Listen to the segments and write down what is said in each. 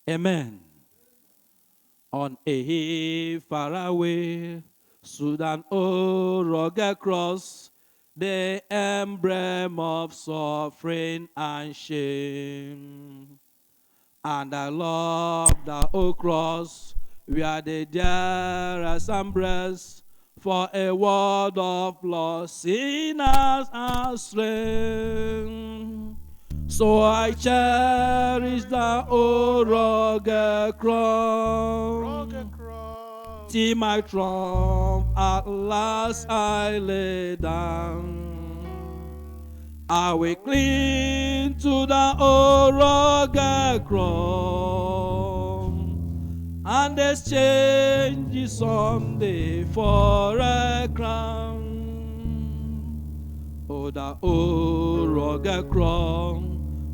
Amen. On a hill far away stood an old rugged cross, the emblem of suffering and shame. And I love the old cross, where the dearest embrace, for a word of lost sinners and slain. So I cherish the old rugged cross, till my trump at last I lay down. I will cling to the old rugged cross, and exchange it someday for a crown. Oh, the old rugged cross,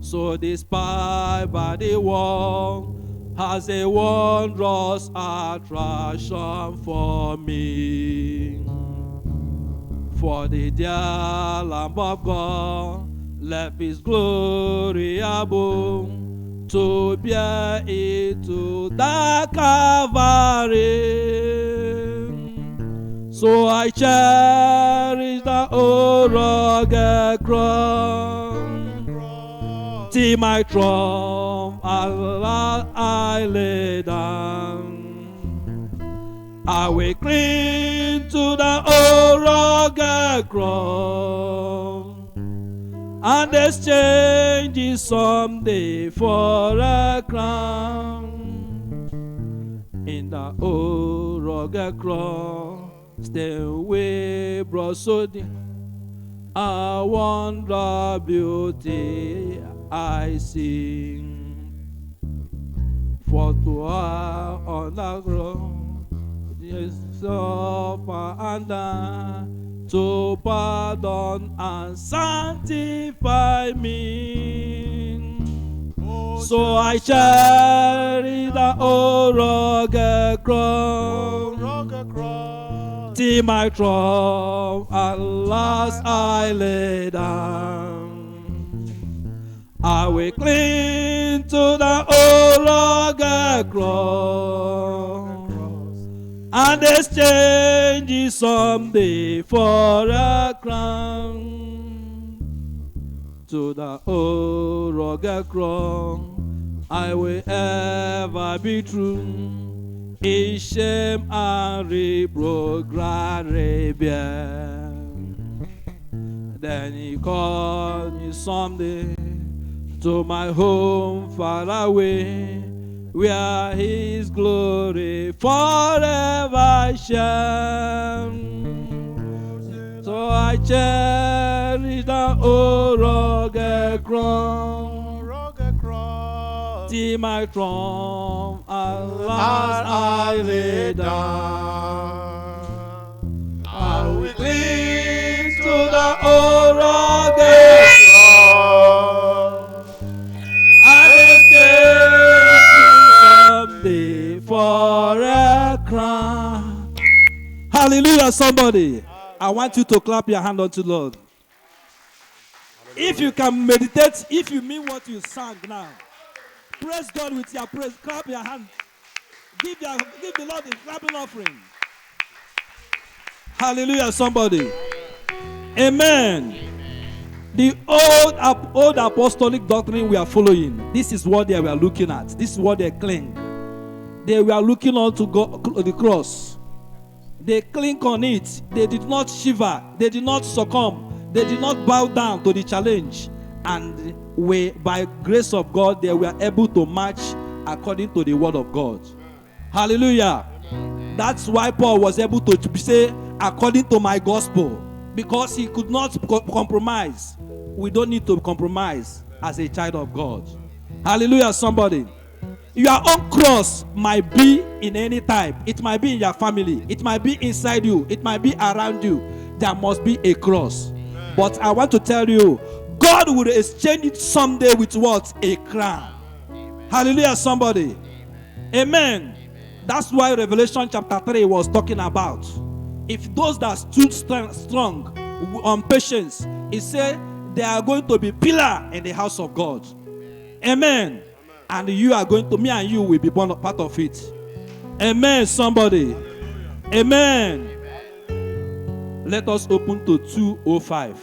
so despised by the world, has a wondrous attraction for me. For the dear Lamb of God left his glory above to bear it to the Calvary. So I cherish the old rugged cross, till my trump at last I lay down. I will cling to the old rugged cross, and exchange it someday for a crown. In the old rugged cross, stay away, brought so dear, a wonder beauty I see. For to her on the cross, yes, suffer and die, to pardon and sanctify me. So I cherish the old rugged cross, till my trump at last I lay down. I will cling to the old rugged cross, and exchange it someday for a crown. To the old rugged cross I will ever be true, in shame and reproach gladly bear. Then he called me someday to my home far away, where his glory forever shines. So I cherish the old rugged cross, till my trump at last I lay down. I will cling to the old rugged cross, and someday for a crown. Hallelujah, somebody. I want you to clap your hand unto the Lord. If you can meditate, if you mean what you sang now, praise God with your praise. Clap your hand. Give the Lord a clapping offering. Hallelujah, somebody. Amen. The old apostolic doctrine we are following, this is what they were looking at. This is what they cling. They were looking on to the cross. They cling on it. They did not shiver. They did not succumb. They did not bow down to the challenge. And by grace of God, they were able to march according to the word of God. Hallelujah. That's why Paul was able to say, according to my gospel, because he could not compromise. We don't need to compromise as a child of God. Hallelujah, somebody. Your own cross might be in any type. It might be in your family. It might be inside you. It might be around you. There must be a cross. But I want to tell you, God will exchange it someday with what? A crown. Hallelujah, somebody. Amen. That's why Revelation chapter 3 was talking about. If those that stood strong on patience, it said they are going to be pillar in the house of God. Amen. And you are going to, me and you will be born part of it. Amen, somebody. Amen. Let us open to 2:05.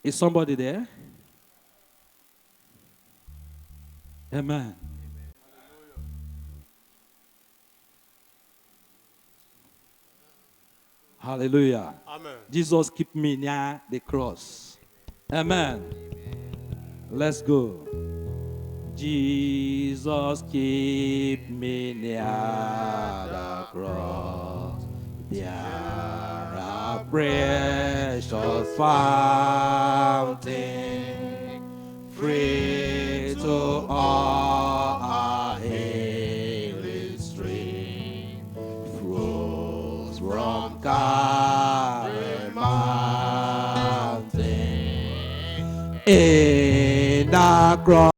Is somebody there? Amen. Hallelujah. Amen. Jesus keep me near the cross. Amen. Let's go. Jesus keep me near the cross. There are precious fountain, free to all our healing stream, flows from Calvary mountain. In the cross,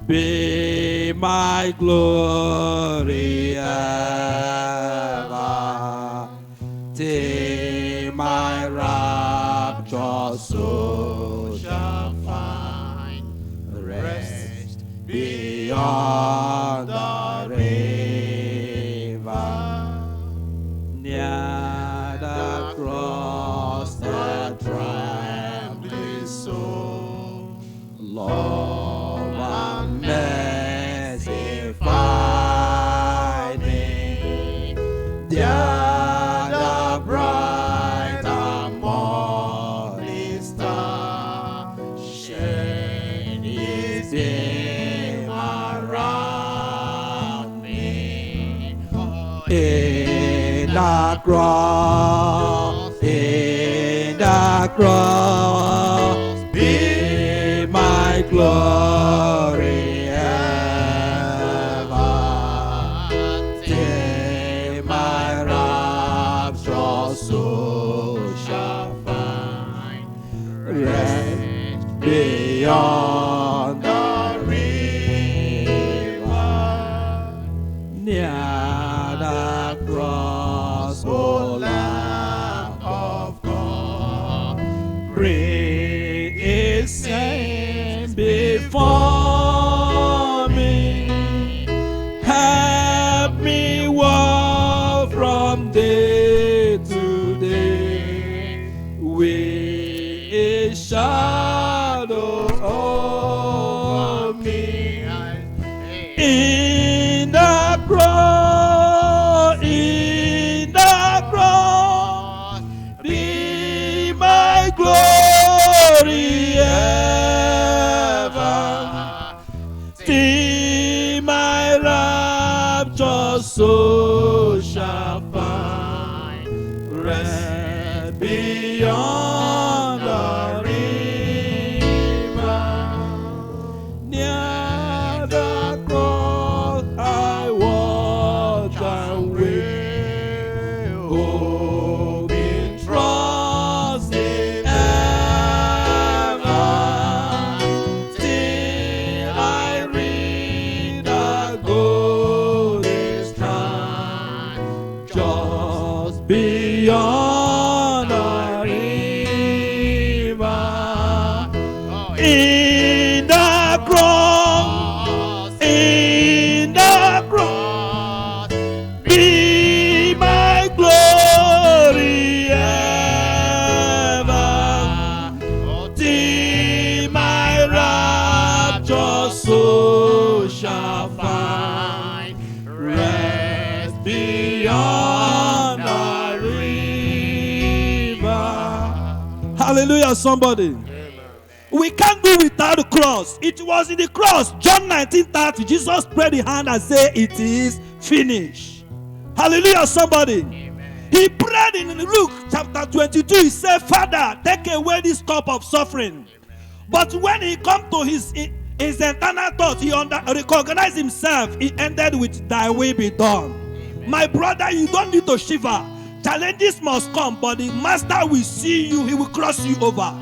be my glory ever, till my rapture soul shall find rest beyond the river. Near the cross, the trembling soul, love and mercy find me. There the bright and morning star shine his beam around me. In the cross, be my glory ever, till my rapture soul shall find rest beyond the river. Near the cross, O Lamb of God, bring His saints before me. Help me walk from day to day with a shadow of me. In the cross, be my glory ever, till my rapture soul shall find rest beyond the river. Near the cross I watch and wait, hoping, trusting ever, till I reach the golden strand, just beyond the river. In the cross, be my glory ever, till my rapture soul shall find rest beyond the river. Hallelujah, somebody. We can't do without the cross. It was in the cross. John 19:30, Jesus spread the hand and said, it is finished. Hallelujah, somebody. Amen. He prayed in Luke chapter 22. He said, Father, take away this cup of suffering. Amen. But when he come to his internal thoughts, he recognized himself. He ended with, thy will be done. Amen. My brother, you don't need to shiver. Challenges must come, but the master will see you. He will cross you over.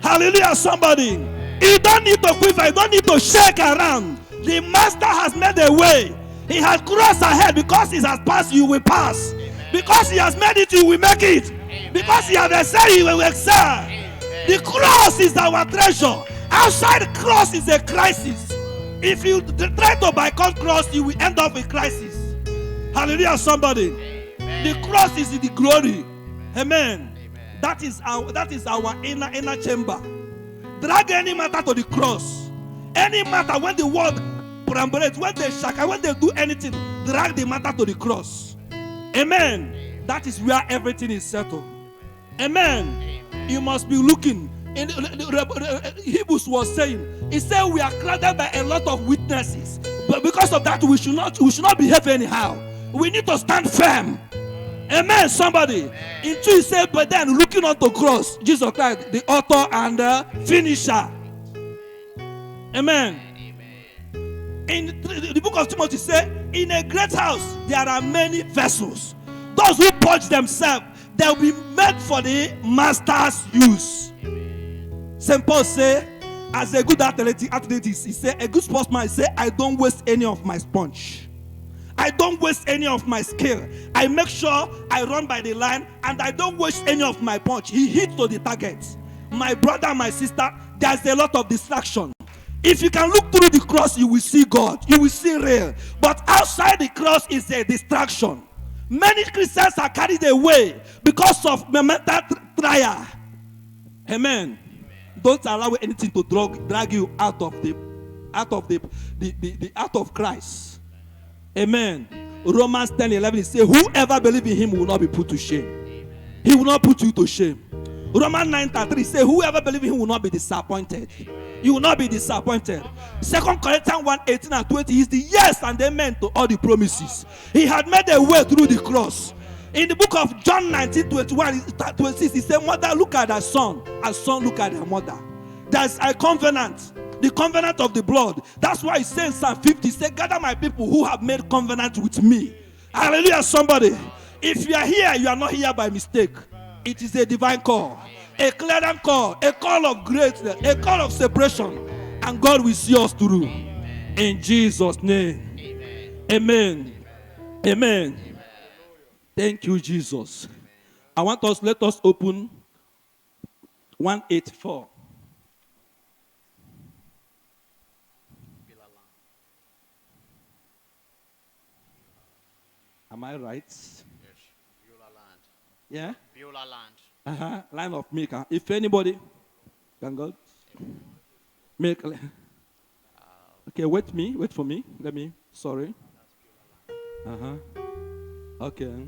Hallelujah, somebody. You don't need to quiver. You don't need to shake around. The master has made a way. He has crossed ahead. Because he has passed, you will pass. Because he has made it, you will make it. Because he has excelled, you will excel. The cross is our treasure. Outside the cross is a crisis. If you try to boycott cross, you will end up with crisis. Hallelujah, somebody. The cross is the glory. Amen. That is our inner chamber. Drag any matter to the cross. Any matter, when the world perambulates, when they shaka, when they do anything, drag the matter to the cross. Amen. That is where everything is settled. Amen. You must be looking. In Hebrews was saying, he said we are crowded by a lot of witnesses, but because of that we should not behave anyhow. We need to stand firm. Amen, somebody. Into he said, but then looking on the cross, Jesus Christ, the author and the finisher. Amen. In the book of Timothy said, in a great house there are many vessels. Those who purge themselves, they will be made for the master's use. St. Paul said, as a good athlete, he said, a good sportsman, he said, I don't waste any of my sponge. I don't waste any of my skill. I make sure I run by the line and I don't waste any of my punch. He hits to the target. My brother, my sister, there's a lot of distraction. If you can look through the cross, you will see God. You will see real. But outside the cross is a distraction. Many Christians are carried away because of mental trial. Amen. Don't allow anything to drag you out of Christ. Amen. Romans 10:11 it says, whoever believes in him will not be put to shame. He will not put you to shame. Romans 9:3 says, whoever believes in him will not be disappointed. You will not be disappointed. 2 Corinthians 1:18 and 20 is the yes and amen to all the promises. He had made a way through the cross. In the book of John 19:21-26, he said, mother, look at her son, and son, look at her mother. There's a covenant, the covenant of the blood. That's why he says in Psalm 50, he said, gather my people who have made covenant with me. Hallelujah, somebody. If you are here, you are not here by mistake. It is a divine call, a clarion call, a call of greatness, a call of separation, and God will see us through. In Jesus' name. Amen. Amen. Thank you, Jesus. Let us open 184. Am I right? Yes. Beulah land. Yeah? Beulah land. Line of milk. If anybody can go milk. Okay, wait for me. Sorry. Okay.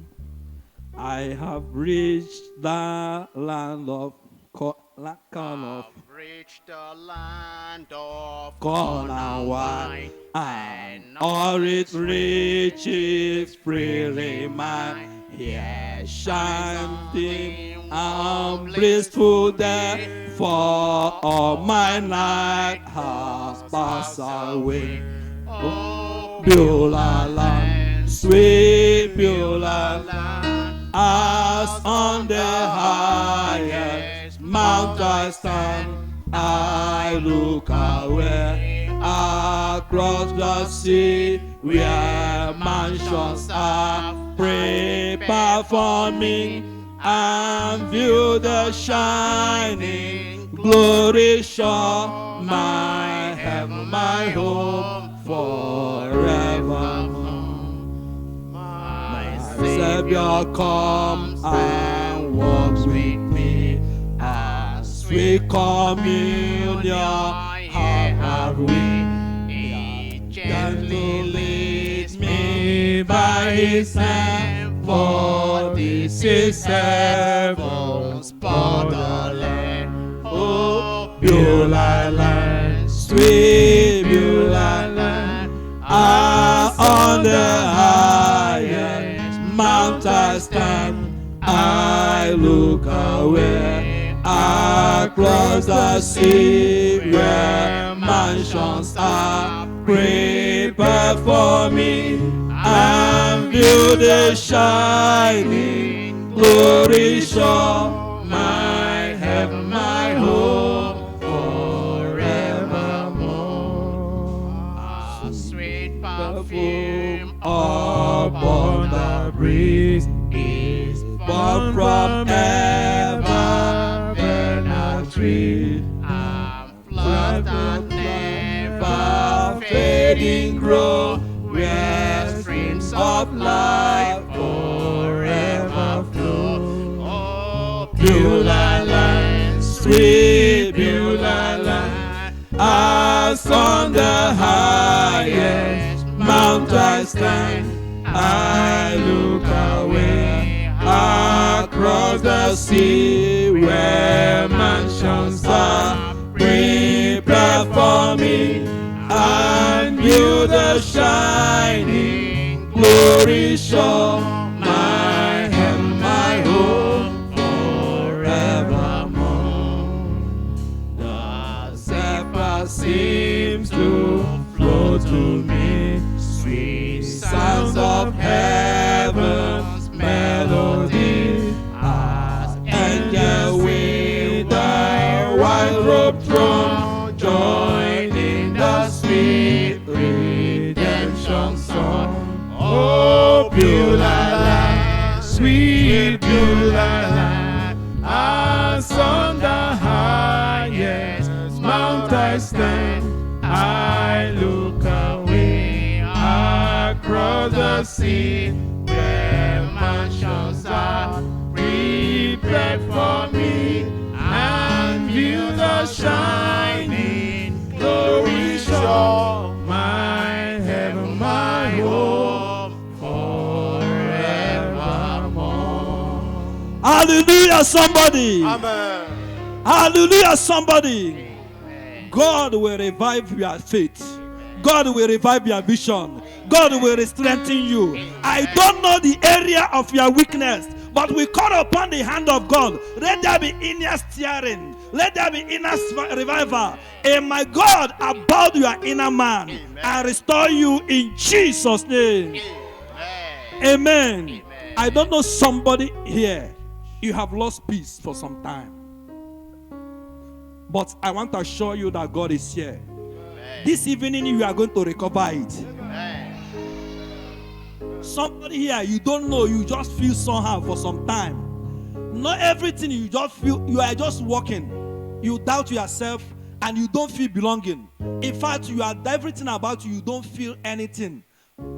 I have reached the land of Reached the land of corn and wine, and all its riches freely mine. Here shining and blissful day, for all my night has passed away. Oh, Beulah land, sweet Beulah land, as on the highest mount I stand, I look away across the sea, where mansions are prepared for me, and view the shining glory shore, my heaven, my home forever. My Savior comes and walks with me, as we communion have we. He gently leads me by his hand, for this is heaven's borderland. Oh, Beulah land, sweet Beulah land, on the highest mount I stand, I look away across the sea, where mansions are prepared for me, and view the shining glory shore, my heaven, my home forever. sweet perfume perfume upon the breeze is born from ever tree. Flood that never fading grow, where streams of life forever flow. Oh, Beulah land, sweet Beulah land, as on the highest mount I stand, I look away across the sea where mansions are prepared for me, and view the shining glory shore, my hem, my home forevermore. The zephyr seems to flow to me, sweet sounds of heaven's melody, as angels with the white robe throne join in the sweet redemption song. Oh, Beulah land, sweet Beulah land, as on the highest mount I stand, I look away across the sea where mansions are prepared for me, and view the shining glory shore, my heaven, my home forevermore. Hallelujah, somebody. Amen. Hallelujah, somebody. God will revive your faith. God will revive your vision. God will strengthen you. I don't know the area of your weakness, but we call upon the hand of God. Let there be inner steering. Let there be inner revival. And my God, about your inner man, and restore you in Jesus' name. Amen. I don't know somebody here. You have lost peace for some time. But I want to assure you that God is here. This evening you are going to recover it. Somebody here, you don't know, you just feel somehow for some time. Not everything you just feel, you are just walking. You doubt yourself and you don't feel belonging. In fact, you are everything about you don't feel anything.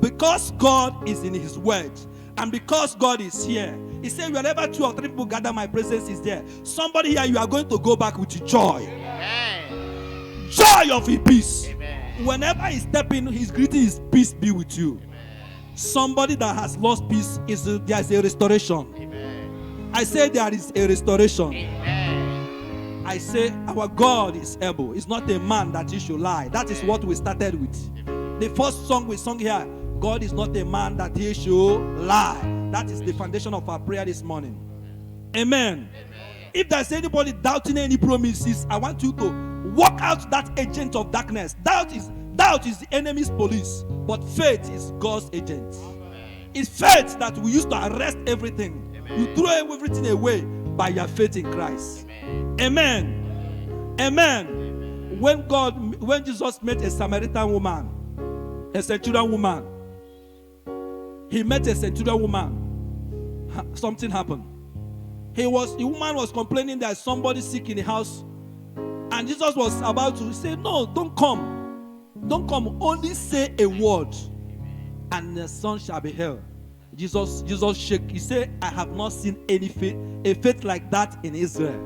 Because God is in His word. And because God is here, He said, wherever 2 or 3 people gather, my presence is there. Somebody here, you are going to go back with joy. Amen. Joy of His peace. Amen. Whenever He steps in, His greeting is peace be with you. Amen. Somebody that has lost peace, there is a restoration. Amen. I say there is a restoration. Amen. I say our God is able. It's not a man that He should lie. That is what we started with. The first song we sung here, God is not a man that He should lie. That is the foundation of our prayer this morning. Amen. If there's anybody doubting any promises, I want you to walk out that agent of darkness. Doubt is the enemy's police, but faith is God's agent. It's faith that we use to arrest everything. You throw everything away by your faith in Christ. Amen. Amen. When Jesus met a Samaritan woman, a centurion woman, He met a centurion woman. Something happened. The woman was complaining that somebody sick in the house, and Jesus was about to say, "No, don't come. Don't come. Only say a word, and the son shall be healed." Jesus shook. He said, "I have not seen a faith like that in Israel.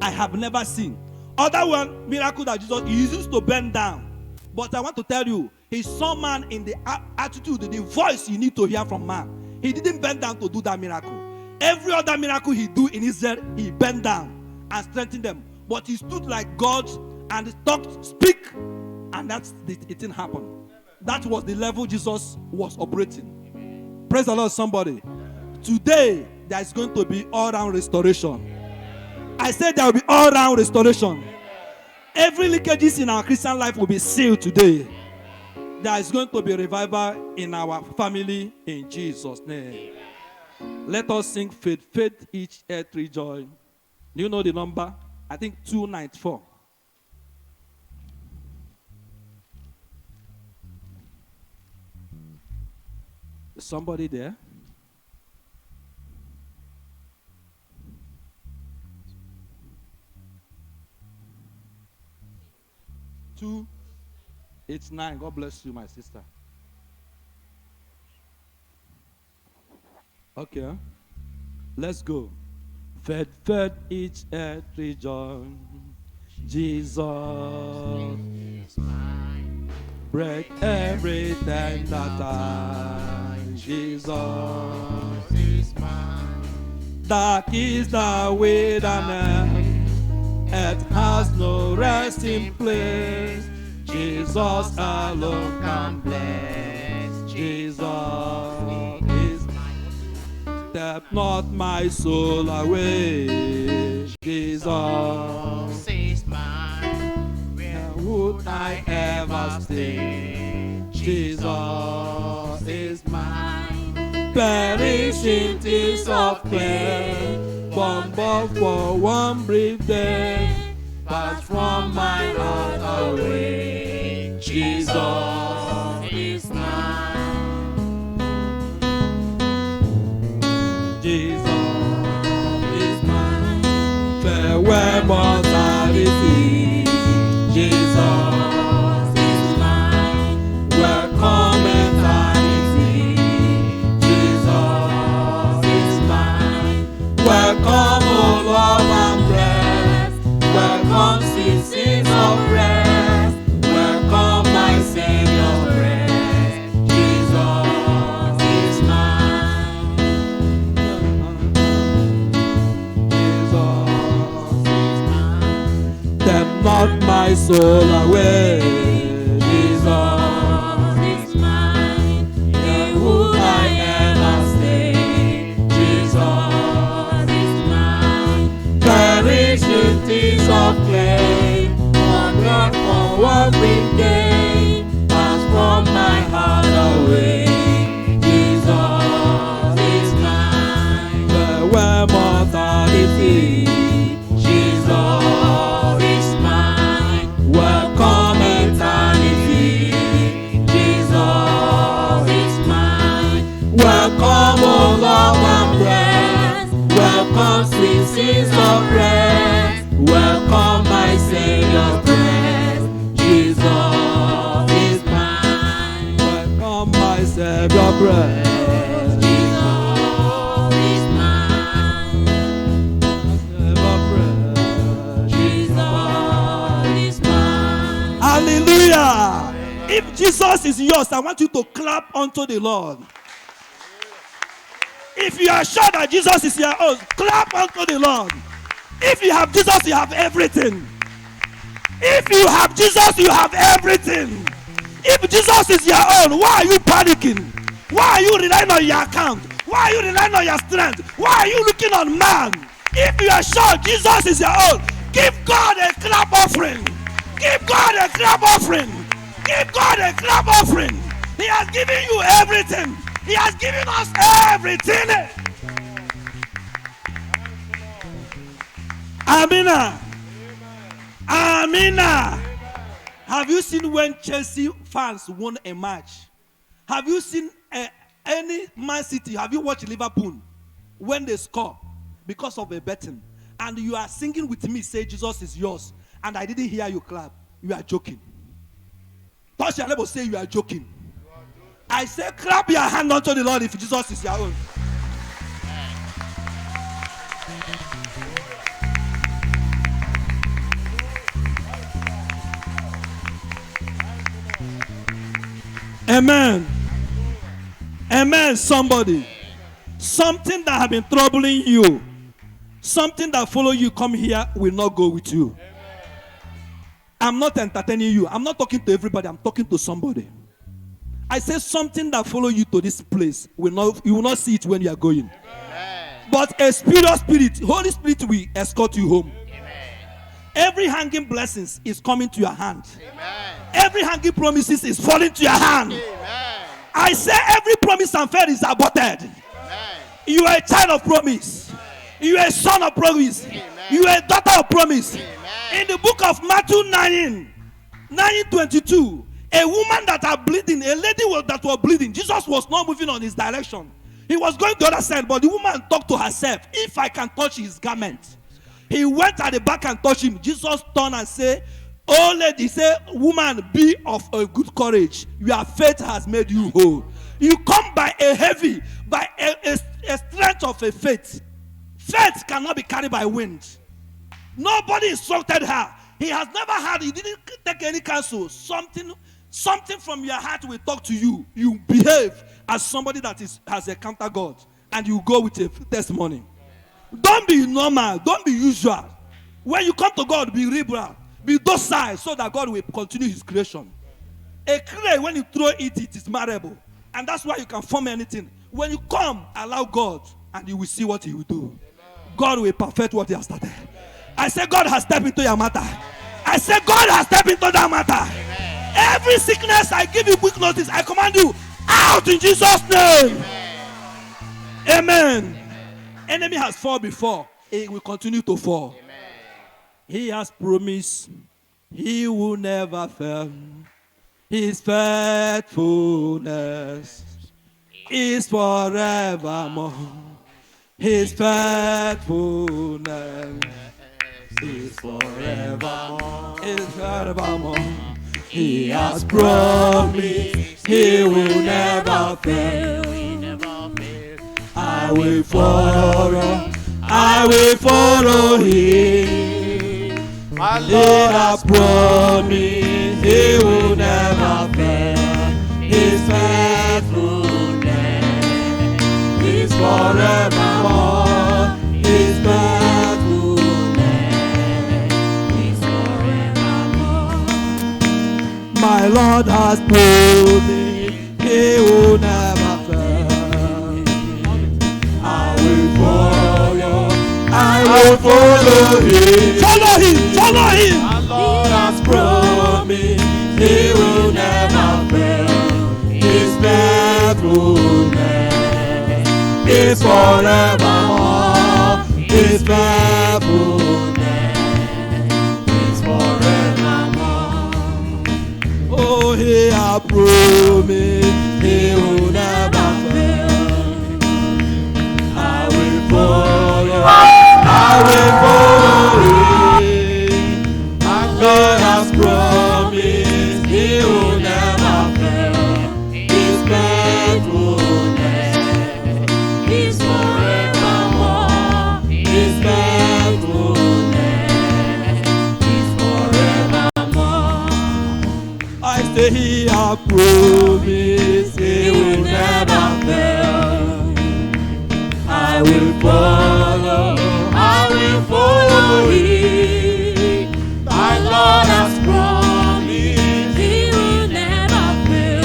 I have never seen." Other one miracle that Jesus used to bend down, but I want to tell you, He saw man in the attitude, the voice you need to hear from man. He didn't bend down to do that miracle. Every other miracle He do in Israel, He bent down and strengthened them. But He stood like God and talked, speak, and it didn't happen. That was the level Jesus was operating. Praise the Lord, somebody. Today, there is going to be all-round restoration. I said there will be all-round restoration. Every leakages in our Christian life will be sealed today. There is going to be revival in our family in Jesus' name. Let us sing faith. Faith each earth rejoice. Do you know the number? I think 294. Somebody there? Two. It's 9. God bless you, my sister. Okay. Let's go. Fed each earth rejoice. Jesus. Break everything that I. Jesus is mine. That is the wilderness. Earth has no resting place. Jesus alone can bless. Jesus is mine. Step not my soul away. Jesus is mine. Where would I ever stay? Jesus is mine. Perishing tears of clay, born for one brief day, pass from my heart away. Jesus is mine. Jesus is mine. Farewell mortality. Jesus is mine. Welcome eternity. Jesus is mine. Welcome, O love and breath. Welcome, sweet scenes of rest. Welcome, my Savior's rest. Jesus is mine. Jesus is mine. Tempt not my soul away. Jesus is mine. Here would I ever stay. Jesus is mine. Perishing tears of clay, one blood for one brief day, pass from my heart away. Jesus is mine. Farewell mortality. Jesus is mine. Welcome eternity. Jesus is mine. Welcome, O love and breath. Welcome, sweet scenes of rest. Welcome, my Savior's breath. Jesus is mine. Welcome, my Savior's breath. Jesus is mine. Jesus is mine. Hallelujah. If Jesus is yours, I want you to clap unto the Lord. If you are sure that Jesus is your own, clap unto the Lord. If you have Jesus, you have everything. If you have Jesus, you have everything. If Jesus is your own, why are you panicking? Why are you relying on your account? Why are you relying on your strength? Why are you looking on man? If you are sure Jesus is your own, give God a clap offering. Give God a clap offering. Give God a clap offering. He has given you everything. He has given us everything. Amina. Amina. Have you seen when Chelsea fans won a match? Have you seen any Man City? Have you watched Liverpool when they score because of a betting? And you are singing with me, say Jesus is yours. And I didn't hear you clap. You are joking. Touch your neighbor, say you are joking. I say clap your hand unto the Lord if Jesus is your own. Amen. Amen, somebody. Something that has been troubling you, something that follow you, come here, will not go with you. I'm not entertaining you. I'm not talking to everybody. I'm talking to somebody. I say something that follow you to this place, you will not see it when you are going. Amen. But a spiritual spirit, Holy Spirit will escort you home. Amen. Every hanging blessings is coming to your hand. Amen. Every hanging promises is falling to your hand. Amen. I say every promise and faith is aborted. Amen. You are a child of promise. Amen. You are a son of promise. Amen. You are a daughter of promise. Amen. In the book of Matthew 9:22, A woman that are bleeding, a lady that was bleeding. Jesus was not moving on his direction. He was going the other side, but the woman talked to herself, if I can touch his garment. He went at the back and touched him. Jesus turned and said, oh lady, say, woman, be of a good courage. Your faith has made you whole. You come by a strength of a faith. Faith cannot be carried by wind. Nobody instructed her. He didn't take any counsel. Something from your heart will talk to you. You behave as somebody that has encountered God, and you go with a testimony. Don't be normal. Don't be usual. When you come to God, be liberal. Be docile so that God will continue his creation. A clay, when you throw it, it is malleable. And that's why you can form anything. When you come, allow God, and you will see what he will do. God will perfect what he has started. I say God has stepped into your matter. I say God has stepped into that matter. Every sickness, I give you quick notice. I command you out in Jesus' name. Amen. Enemy has fallen before. He will continue to fall. He has promised he will never fail. His faithfulness is forevermore. His faithfulness is forevermore. Is forevermore. He has promised he will never fail. I will follow. I will follow him. My Lord has promised he will never fail. His faithfulness is forevermore. His faithfulness is forevermore. My Lord has promised he will never fail. I will follow. I will follow him. Follow him. Follow him. Our Lord has promised he will never fail. His faithfulness is forevermore. His faithfulness is forevermore. Oh, he has promised he will never fail. I will follow. I will follow him. My God has promised he will never fail. His faithfulness is forevermore. His faithfulness is forevermore. I say he has promised he will never fail. I will follow. I will follow him. My Lord has promised he will never fail.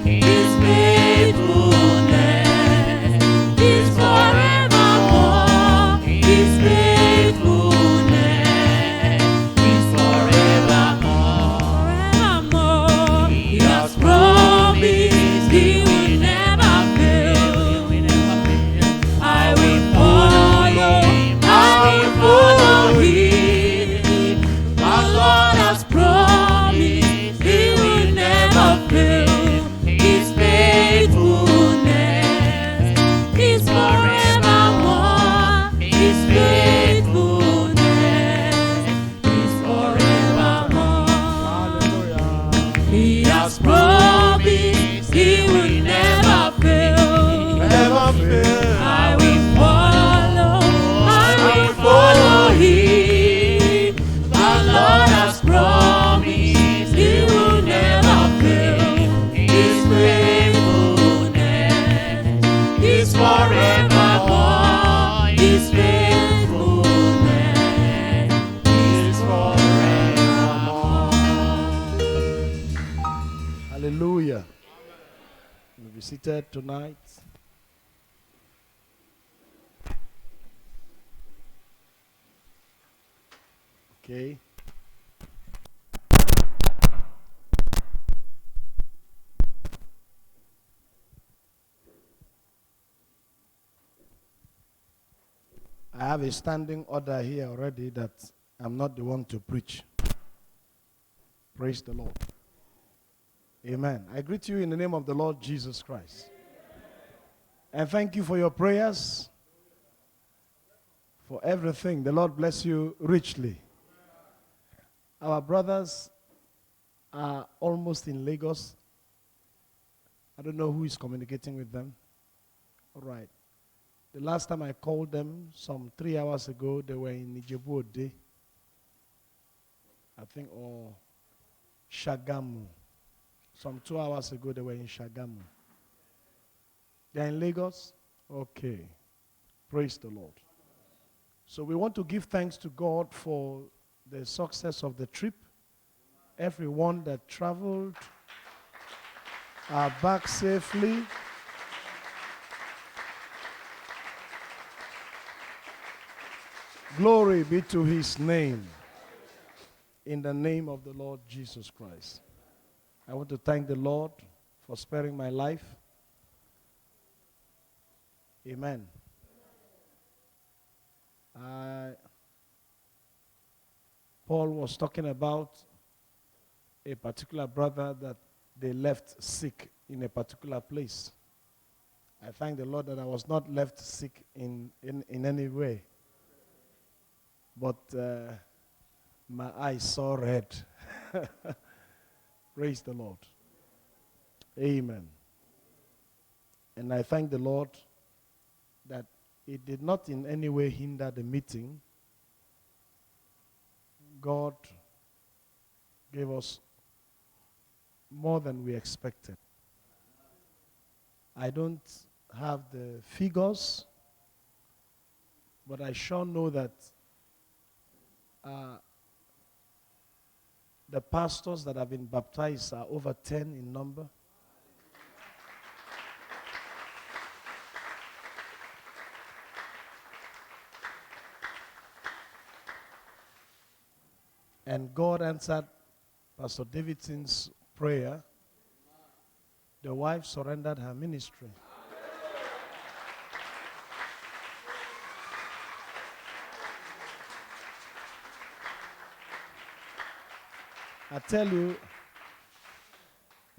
His faithfulness is forevermore. His faithfulness is forevermore. Forevermore. He has promised he will never fail. I will follow. I will follow him. My Lord has promised he will never fail. His faithfulness is forevermore. His faithfulness is forevermore. He has promised he will never fail. Never fail. I will follow. I will follow him. The Lord has promised he will never fail. His faithfulness is forevermore. His faithfulness is forevermore. Hallelujah. You'll be seated tonight. Okay. I have a standing order here already that I'm not the one to preach. Praise the Lord. Amen. I greet you in the name of the Lord Jesus Christ. And thank you for your prayers, for everything. The Lord bless you richly. Our brothers are almost in Lagos. I don't know who is communicating with them. All right. The last time I called them, some 3 hours ago, they were in Ijebu-Ode, I think, or Shagamu. Some 2 hours ago, they were in Shagamu. They're in Lagos? Okay. Praise the Lord. So we want to give thanks to God for the success of the trip. Everyone that traveled are back safely. Glory be to his name. In the name of the Lord Jesus Christ. I want to thank the Lord for sparing my life. Amen. Paul was talking about a particular brother that they left sick in a particular place. I thank the Lord that I was not left sick in any way. But my eyes saw red. Praise the Lord. Amen. And I thank the Lord that it did not in any way hinder the meeting. God gave us more than we expected. I don't have the figures, but I sure know that the pastors that have been baptized are over 10 in number. And God answered Pastor Davidson's prayer. The wife surrendered her ministry. I tell you,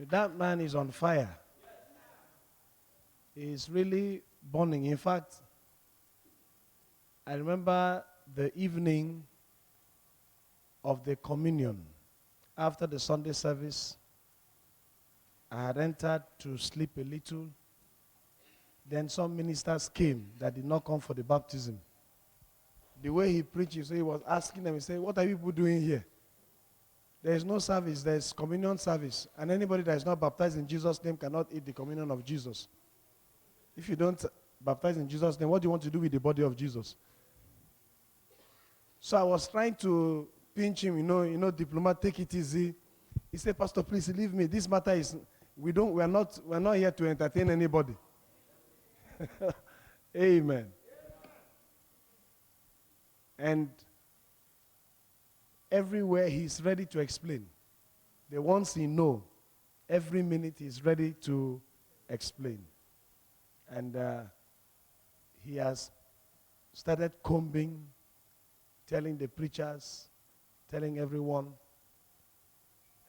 that man is on fire. He is really burning. In fact, I remember the evening of the communion. After the Sunday service, I had entered to sleep a little. Then some ministers came that did not come for the baptism. The way he preached, he was asking them, he said, "What are you people doing here? There is no service, there is communion service. And anybody that is not baptized in Jesus' name cannot eat the communion of Jesus. If you don't baptize in Jesus' name, what do you want to do with the body of Jesus?" So I was trying to pinch him, diplomat, take it easy. He said, "Pastor, please leave me. This matter is, we're not here to entertain anybody." Amen. And everywhere he's ready to explain. The ones he knows, every minute he's ready to explain. And he has started combing, telling the preachers, telling everyone.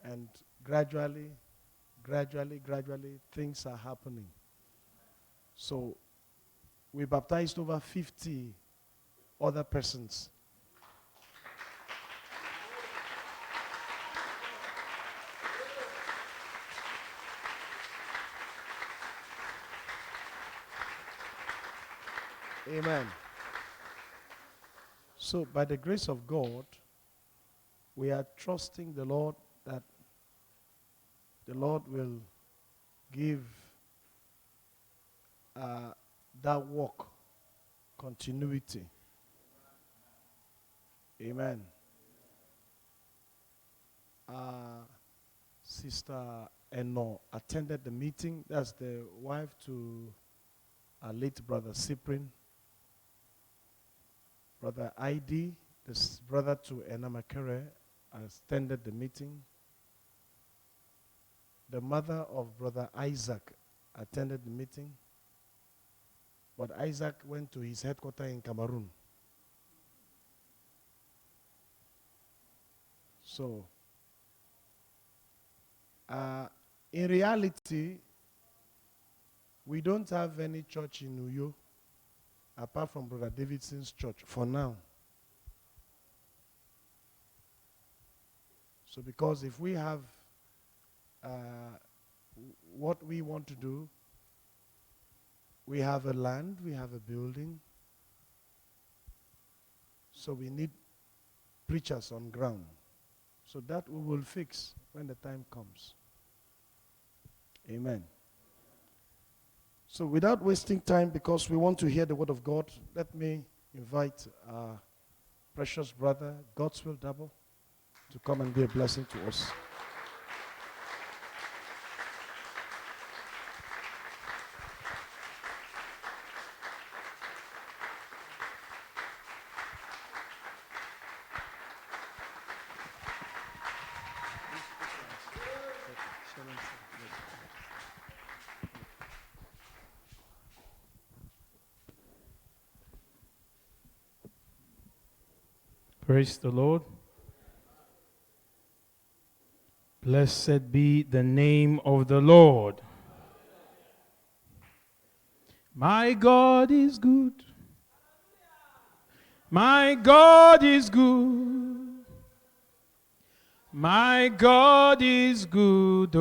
And gradually, things are happening. So we baptized over 50 other persons. Amen. So by the grace of God, we are trusting the Lord that the Lord will give that work continuity. Amen. Sister Eno attended the meeting. That's the wife to our late brother Cyprian. Brother ID, this brother to Ena Makere, attended the meeting. The mother of brother Isaac attended the meeting. But Isaac went to his headquarters in Cameroon. So, In reality, we don't have any church in Uyo apart from Brother Davidson's church for now. So because if we have what we want to do, we have a land, we have a building, so we need preachers on ground. So that we will fix when the time comes. Amen. So without wasting time, because we want to hear the word of God, let me invite our precious brother, Godswill Dagbo, to come and be a blessing to us. Praise the Lord. Blessed be the name of the Lord. My God is good. My God is good. My God is good.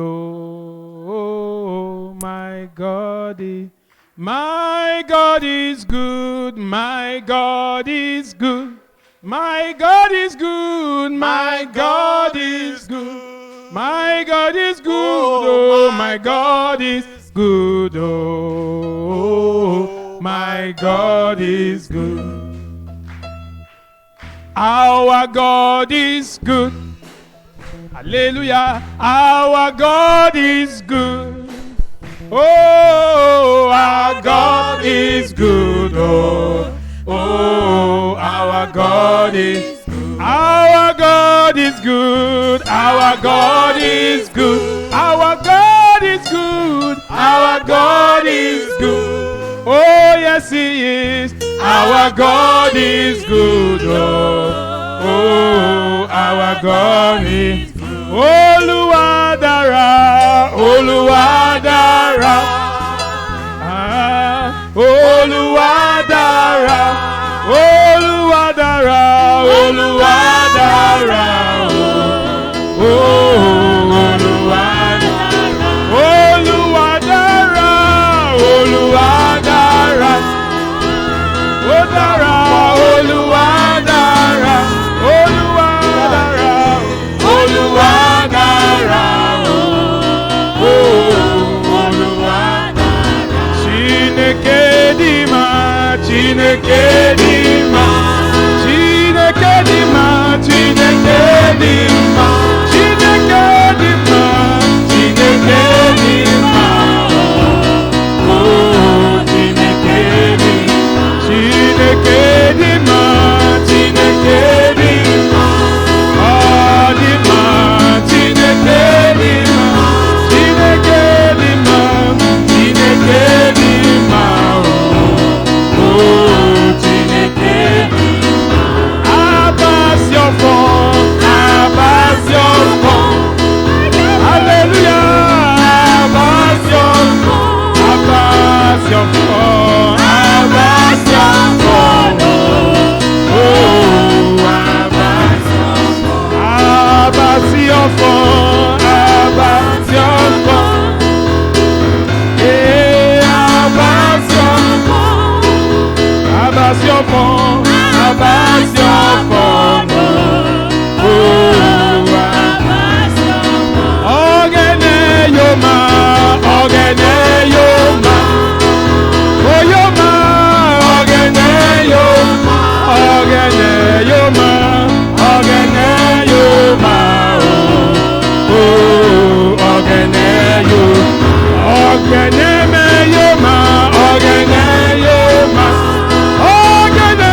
Oh, my God is good. My God is good. My God is good. My God is good. My God is good. My God is good. Oh, my God is good. Oh, my God is good. Our God is good. Hallelujah. Our God is good. Oh, our God is good. Oh, our God is good. Our God is good. Our God is good. Our God is good. Our God is good. Oh, yes, He is. Our God is good. Oh, our God is good. Oluwadara, Oluwadara. Oluwadara, Oluwadara, Oluwadara, oh, Oluwadara, Oluwadara, Oluwadara, Odara, Oluwadara, Oluwadara, Oluwadara, oh, Oluwadara. Chineke dima, Chineke dima, Chineke dima, Chineke dima, Chineke dima, Chineke dima, oh, Chineke dima, Chineke dima, Chineke dima, oh, dima, Chineke dima, Chineke dima, Chineke dima, oh, Chineke dima. Abbas your phone, Abbas your phone, hallelujah, Abbas your phone, Abbas your phone, Abbas your phone, oh, Abbas your phone, Abbas your phone, Abbas your phone, yeah, Abbas your phone, Abbas your phone, Abbas your phone, oh, Abbas your phone. Ogene yoma, ogene yoma, oh yoma, ogene yoma, ogene yoma, ogene yoma, oh, ogene yoma, ogene me yoma, ogene yoma, ogene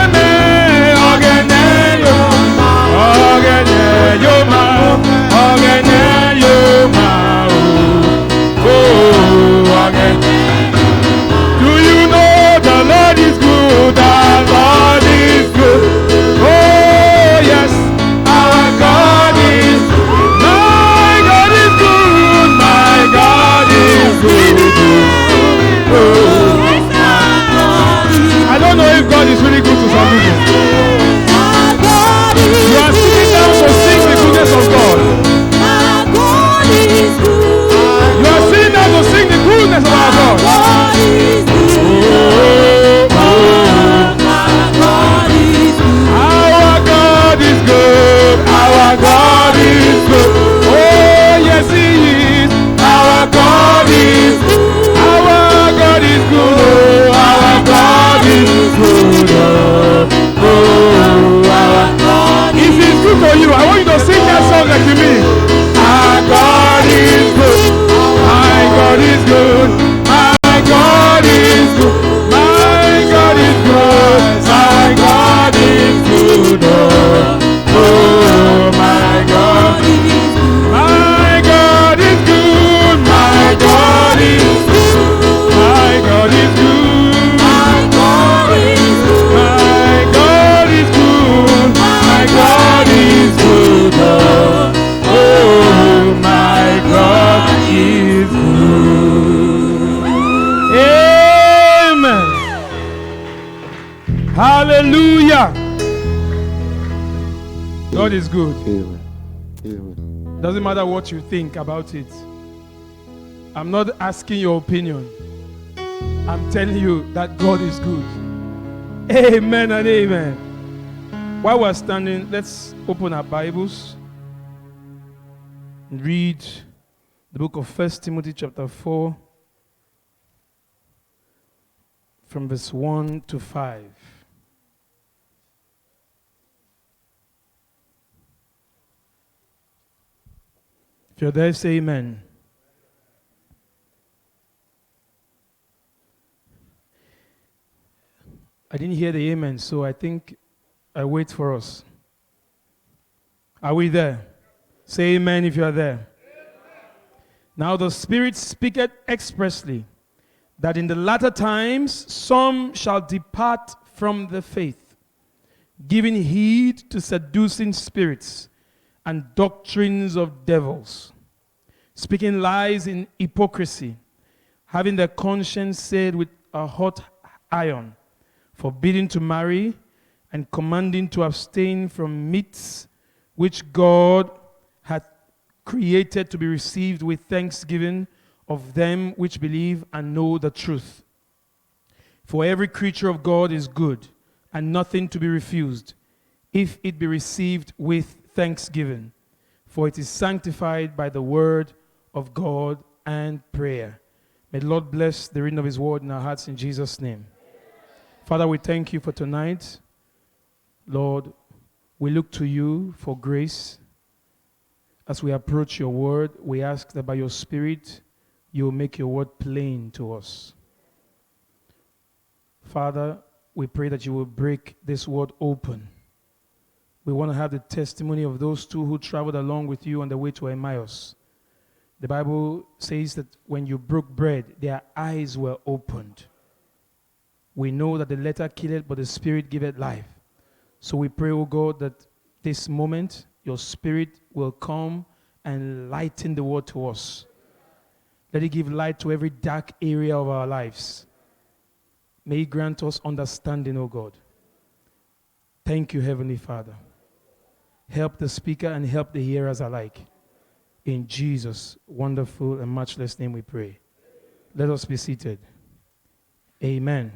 is good. My God is good. My God is good. My God is good. Oh, my God. My God is good. My God is good. My God is good. My God is good. My God is good. My God is good. Oh, my God is good. Amen. Hallelujah. God is good. Doesn't matter what you think about it. I'm not asking your opinion. I'm telling you that God is good. Amen and amen. While we're standing, let's open our Bibles and read the book of 1 Timothy chapter 4 from verse 1 to 5. If you're there, say amen. I didn't hear the amen, so I think I wait for us. Are we there? Say amen if you are there. Amen. Now the Spirit speaketh expressly, that in the latter times some shall depart from the faith, giving heed to seducing spirits and doctrines of devils, speaking lies in hypocrisy, having their conscience seared with a hot iron, forbidding to marry, and commanding to abstain from meats which God hath created to be received with thanksgiving of them which believe and know the truth. For every creature of God is good, and nothing to be refused, if it be received with thanksgiving, for it is sanctified by the word of God and prayer. May the Lord bless the reading of his word in our hearts in Jesus' name. Father, we thank you for tonight. Lord, we look to you for grace. As we approach your word, we ask that by your Spirit, you will make your word plain to us. Father, we pray that you will break this word open. We want to have the testimony of those two who traveled along with you on the way to Emmaus. The Bible says that when you broke bread, their eyes were opened. We know that the letter killeth, but the Spirit giveth life. So we pray, O God, that this moment, your Spirit will come and lighten the word to us. Let it give light to every dark area of our lives. May He grant us understanding, O God. Thank you, Heavenly Father. Help the speaker and help the hearers alike. In Jesus' wonderful and matchless name we pray. Let us be seated. Amen.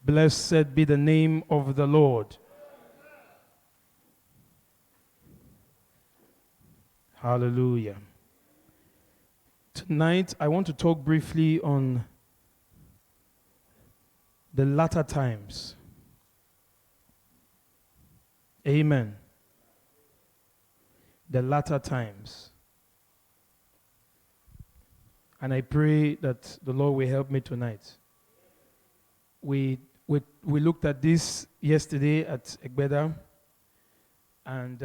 Blessed be the name of the Lord. Hallelujah. Tonight, I want to talk briefly on the latter times. Amen. The latter times. And I pray that the Lord will help me tonight. We looked at this yesterday at Egbeda, and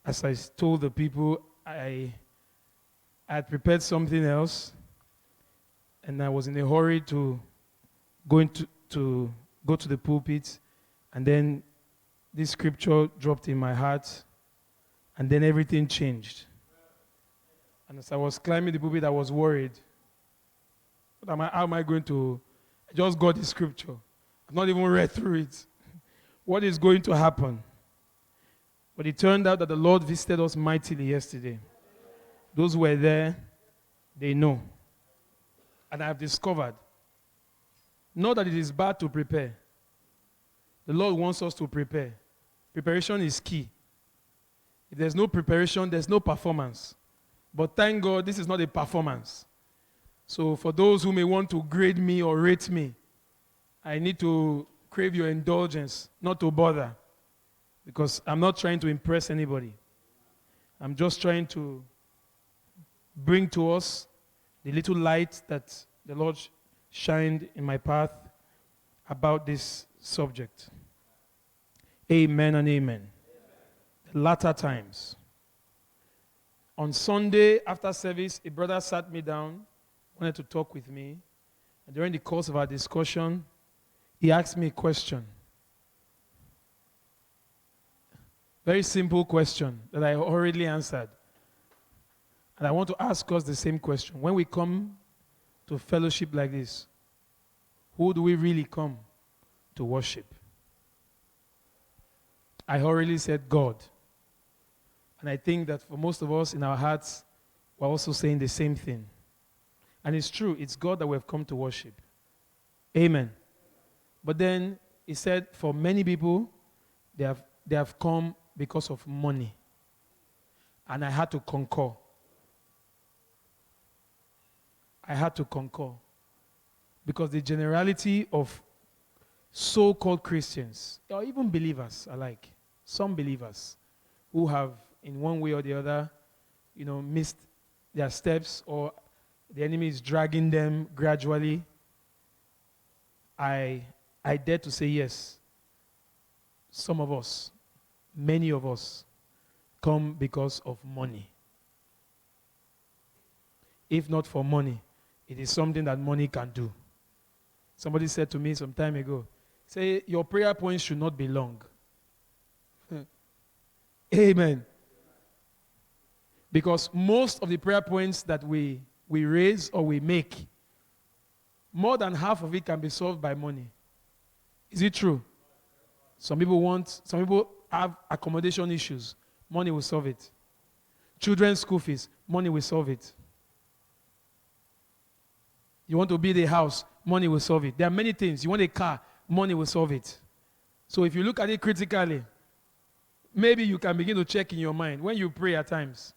as I told the people, I had prepared something else, and I was in a hurry to go to the pulpit, and then this scripture dropped in my heart, and then everything changed. And as I was climbing the pulpit, I was worried. How am I going to? I just got the scripture. I've not even read through it. What is going to happen? But it turned out that the Lord visited us mightily yesterday. Those who were there, they know. And I have discovered, not that it is bad to prepare. The Lord wants us to prepare. Preparation is key. If there's no preparation, there's no performance. But thank God, this is not a performance. So for those who may want to grade me or rate me, I need to crave your indulgence, not to bother. Because I'm not trying to impress anybody. I'm just trying to bring to us the little light that the Lord shined in my path about this subject. Amen and amen. The latter times. On Sunday, after service, a brother sat me down, wanted to talk with me. And during the course of our discussion, he asked me a question. Very simple question that I already answered. And I want to ask us the same question. When we come to fellowship like this, who do we really come to worship? I already said God. And I think that for most of us in our hearts, we're also saying the same thing. And it's true, it's God that we have come to worship. Amen. But then he said, for many people, they have come because of money. And I had to concur. I had to concur. Because the generality of so-called Christians, or even believers alike, some believers who have, in one way or the other, missed their steps, or the enemy is dragging them gradually, I dare to say yes. Some of us, many of us, come because of money. If not for money, it is something that money can do. Somebody said to me some time ago, say, your prayer points should not be long. Amen. Because most of the prayer points that we raise or we make, more than half of it can be solved by money. Is it true? Some people have accommodation issues. Money will solve it. Children's school fees, money will solve it. You want to build a house, money will solve it. There are many things. You want a car, money will solve it. So if you look at it critically, maybe you can begin to check in your mind. When you pray at times,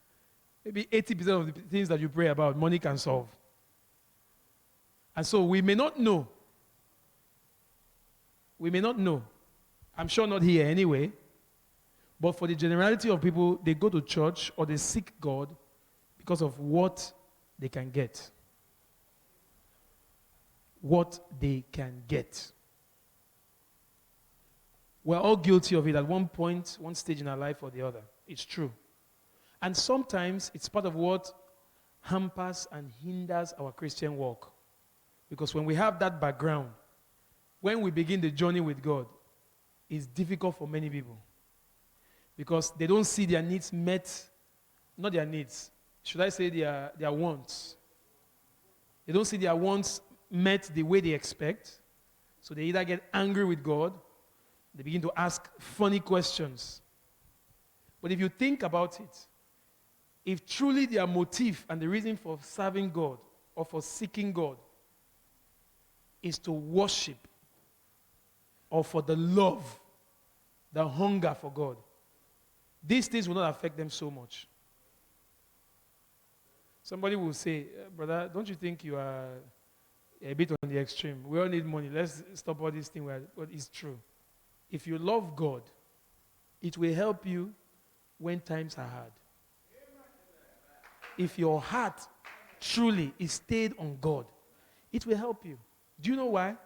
maybe 80% of the things that you pray about, money can solve. And so we may not know. We may not know. I'm sure not here anyway. But for the generality of people, they go to church or they seek God because of what they can get. What they can get. We're all guilty of it at one point, one stage in our life or the other. It's true. And sometimes it's part of what hampers and hinders our Christian walk. Because when we have that background, when we begin the journey with God, it's difficult for many people. Because they don't see their needs met, not their needs, should I say their wants. They don't see their wants met the way they expect. So they either get angry with God, they begin to ask funny questions. But if you think about it, if truly their motive and the reason for serving God or for seeking God is to worship or for the love, the hunger for God, these things will not affect them so much. Somebody will say, brother, don't you think you are a bit on the extreme? We all need money. Let's stop all these things. But it's true. If you love God, it will help you when times are hard. If your heart truly is stayed on God, it will help you. Do you know why?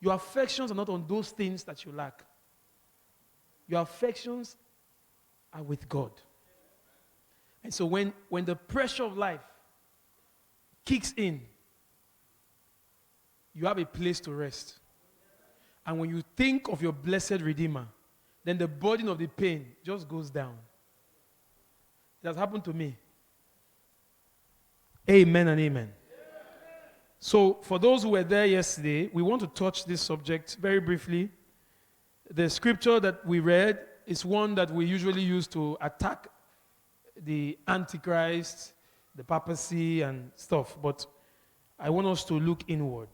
Your affections are not on those things that you lack. Your affections are with God. And so when the pressure of life kicks in, you have a place to rest. And when you think of your blessed Redeemer, then the burden of the pain just goes down. It has happened to me. Amen and amen. So for those who were there yesterday, we want to touch this subject very briefly. The scripture that we read is one that we usually use to attack the Antichrist, the papacy and stuff. But I want us to look inward.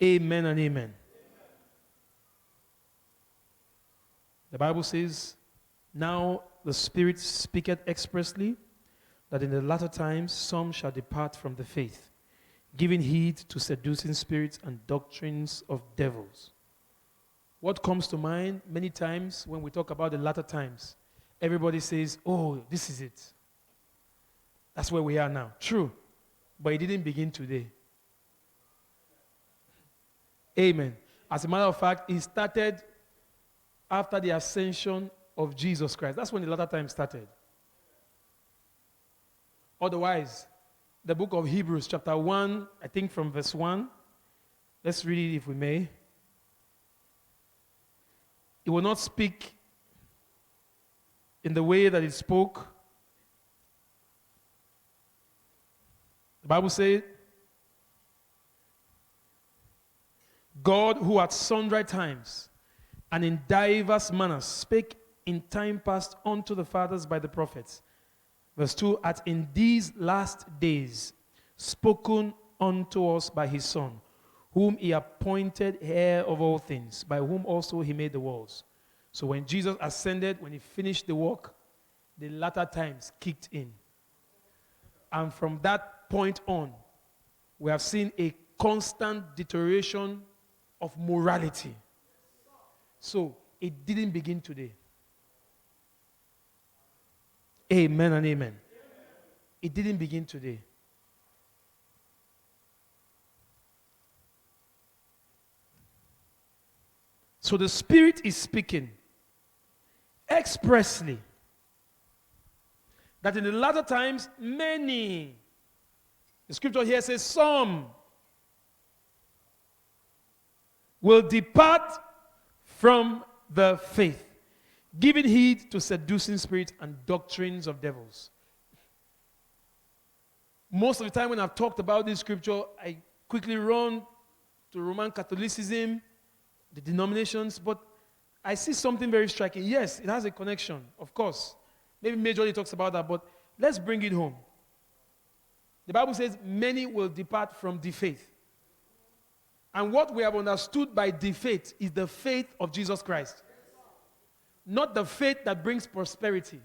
Amen and amen. The Bible says, now the Spirit speaketh expressly, that in the latter times some shall depart from the faith, giving heed to seducing spirits and doctrines of devils. What comes to mind many times when we talk about the latter times? Everybody says, oh, this is it. That's where we are now. True. But it didn't begin today. Amen. As a matter of fact, it started after the ascension of Jesus Christ. That's when the latter time started. Otherwise, the book of Hebrews, chapter 1, I think from verse 1. Let's read it if we may. It will not speak in the way that it spoke. The Bible says, God, who at sundry times and in divers manners spake in time past unto the fathers by the prophets. Verse 2, at in these last days spoken unto us by his Son, whom he appointed heir of all things, by whom also he made the worlds. So when Jesus ascended, when he finished the work, the latter times kicked in. And from that point on, we have seen a constant deterioration of morality. So it didn't begin today. Amen and amen. It didn't begin today. So the Spirit is speaking expressly that in the latter times, many, the scripture here says some, will depart from the faith, giving heed to seducing spirits and doctrines of devils. Most of the time when I've talked about this scripture, I quickly run to Roman Catholicism, the denominations, but I see something very striking. Yes, it has a connection, of course. Maybe majorly talks about that, but let's bring it home. The Bible says many will depart from the faith. And what we have understood by the faith is the faith of Jesus Christ. Not the faith that brings prosperity.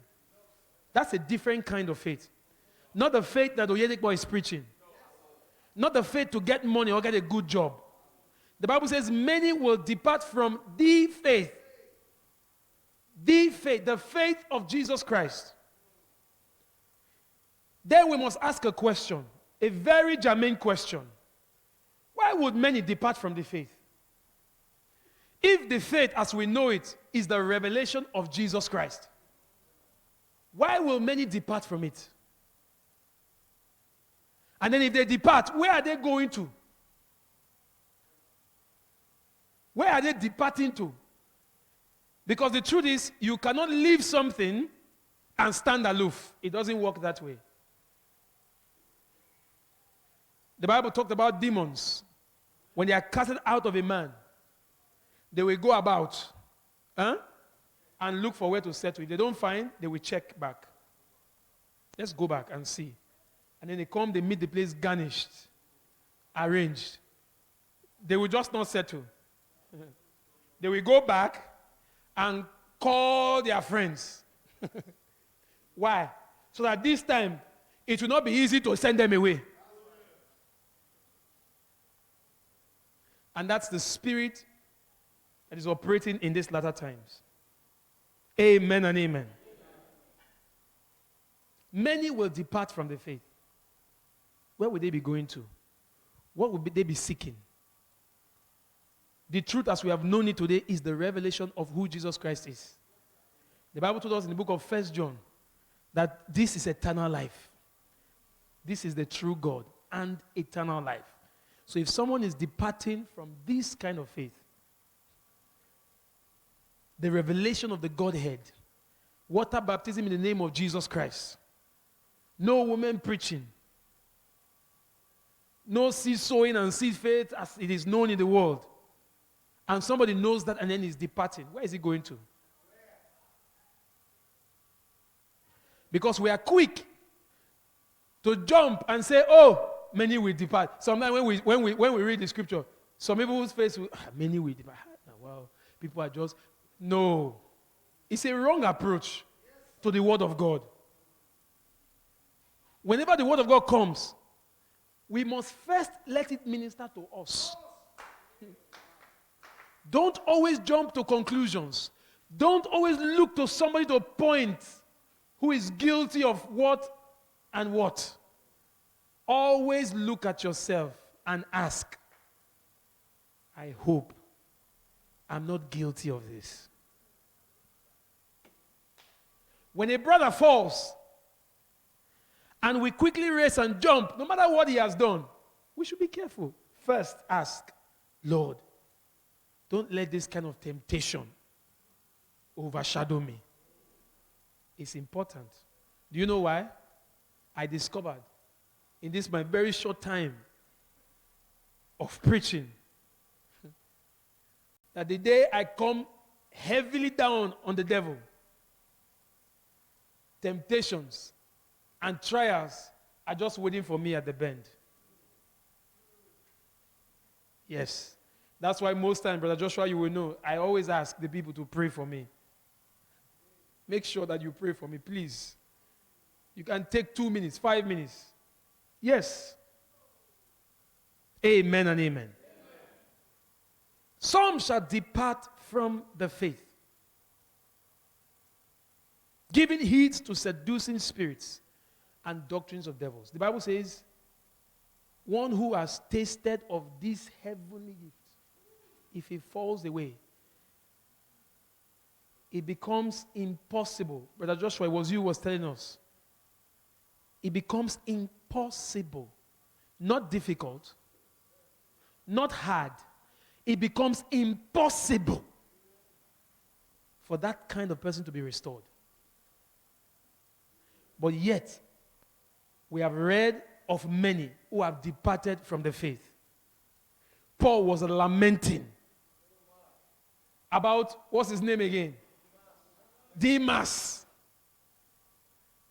That's a different kind of faith. Not the faith that Oyedekbo is preaching. Not the faith to get money or get a good job. The Bible says many will depart from the faith. The faith, the faith of Jesus Christ. Then we must ask a question, a very germane question. Why would many depart from the faith? If the faith as we know it is the revelation of Jesus Christ, why will many depart from it? And then if they depart, where are they going to? Where are they departing to? Because the truth is, you cannot leave something and stand aloof. It doesn't work that way. The Bible talked about demons. When they are casted out of a man, they will go about and look for where to settle. If they don't find, they will check back. Let's go back and see. And then they come, they meet the place garnished, arranged. They will just not settle. They will go back and call their friends. Why? So that this time, it will not be easy to send them away. And that's the spirit that is operating in these latter times. Amen and amen. Many will depart from the faith. Where will they be going to? What will they be seeking? The truth as we have known it today is the revelation of who Jesus Christ is. The Bible told us in the book of 1 John that this is eternal life. This is the true God and eternal life. So if someone is departing from this kind of faith, the revelation of the Godhead, water baptism in the name of Jesus Christ, no woman preaching, no seed sowing and seed faith as it is known in the world, and somebody knows that and then is departing, where is he going to? Because we are quick to jump and say, oh, many will depart. Sometimes when we read the scripture, some people's face will, many will depart. Wow, people are just, no. It's a wrong approach to the word of God. Whenever the word of God comes, we must first let it minister to us. Don't always jump to conclusions. Don't always look to somebody to point who is guilty of what And what? Always look at yourself and ask, I hope I'm not guilty of this. When a brother falls and we quickly race and jump, no matter what he has done, we should be careful. First, ask, Lord, don't let this kind of temptation overshadow me. It's important. Do you know why? I discovered in this my very short time of preaching that the day I come heavily down on the devil, temptations and trials are just waiting for me at the bend. Yes. That's why most times, Brother Joshua, you will know, I always ask the people to pray for me. Make sure that you pray for me, please. You can take 2 minutes, 5 minutes. Yes. Amen and amen. Some shall depart from the faith, giving heed to seducing spirits and doctrines of devils. The Bible says, one who has tasted of this heavenly gift, if he falls away, it becomes impossible. Brother Joshua, it was you who was telling us. It becomes impossible. Not difficult. Not hard. It becomes impossible for that kind of person to be restored. But yet, we have read of many who have departed from the faith. Paul was lamenting about, what's his name again? Demas.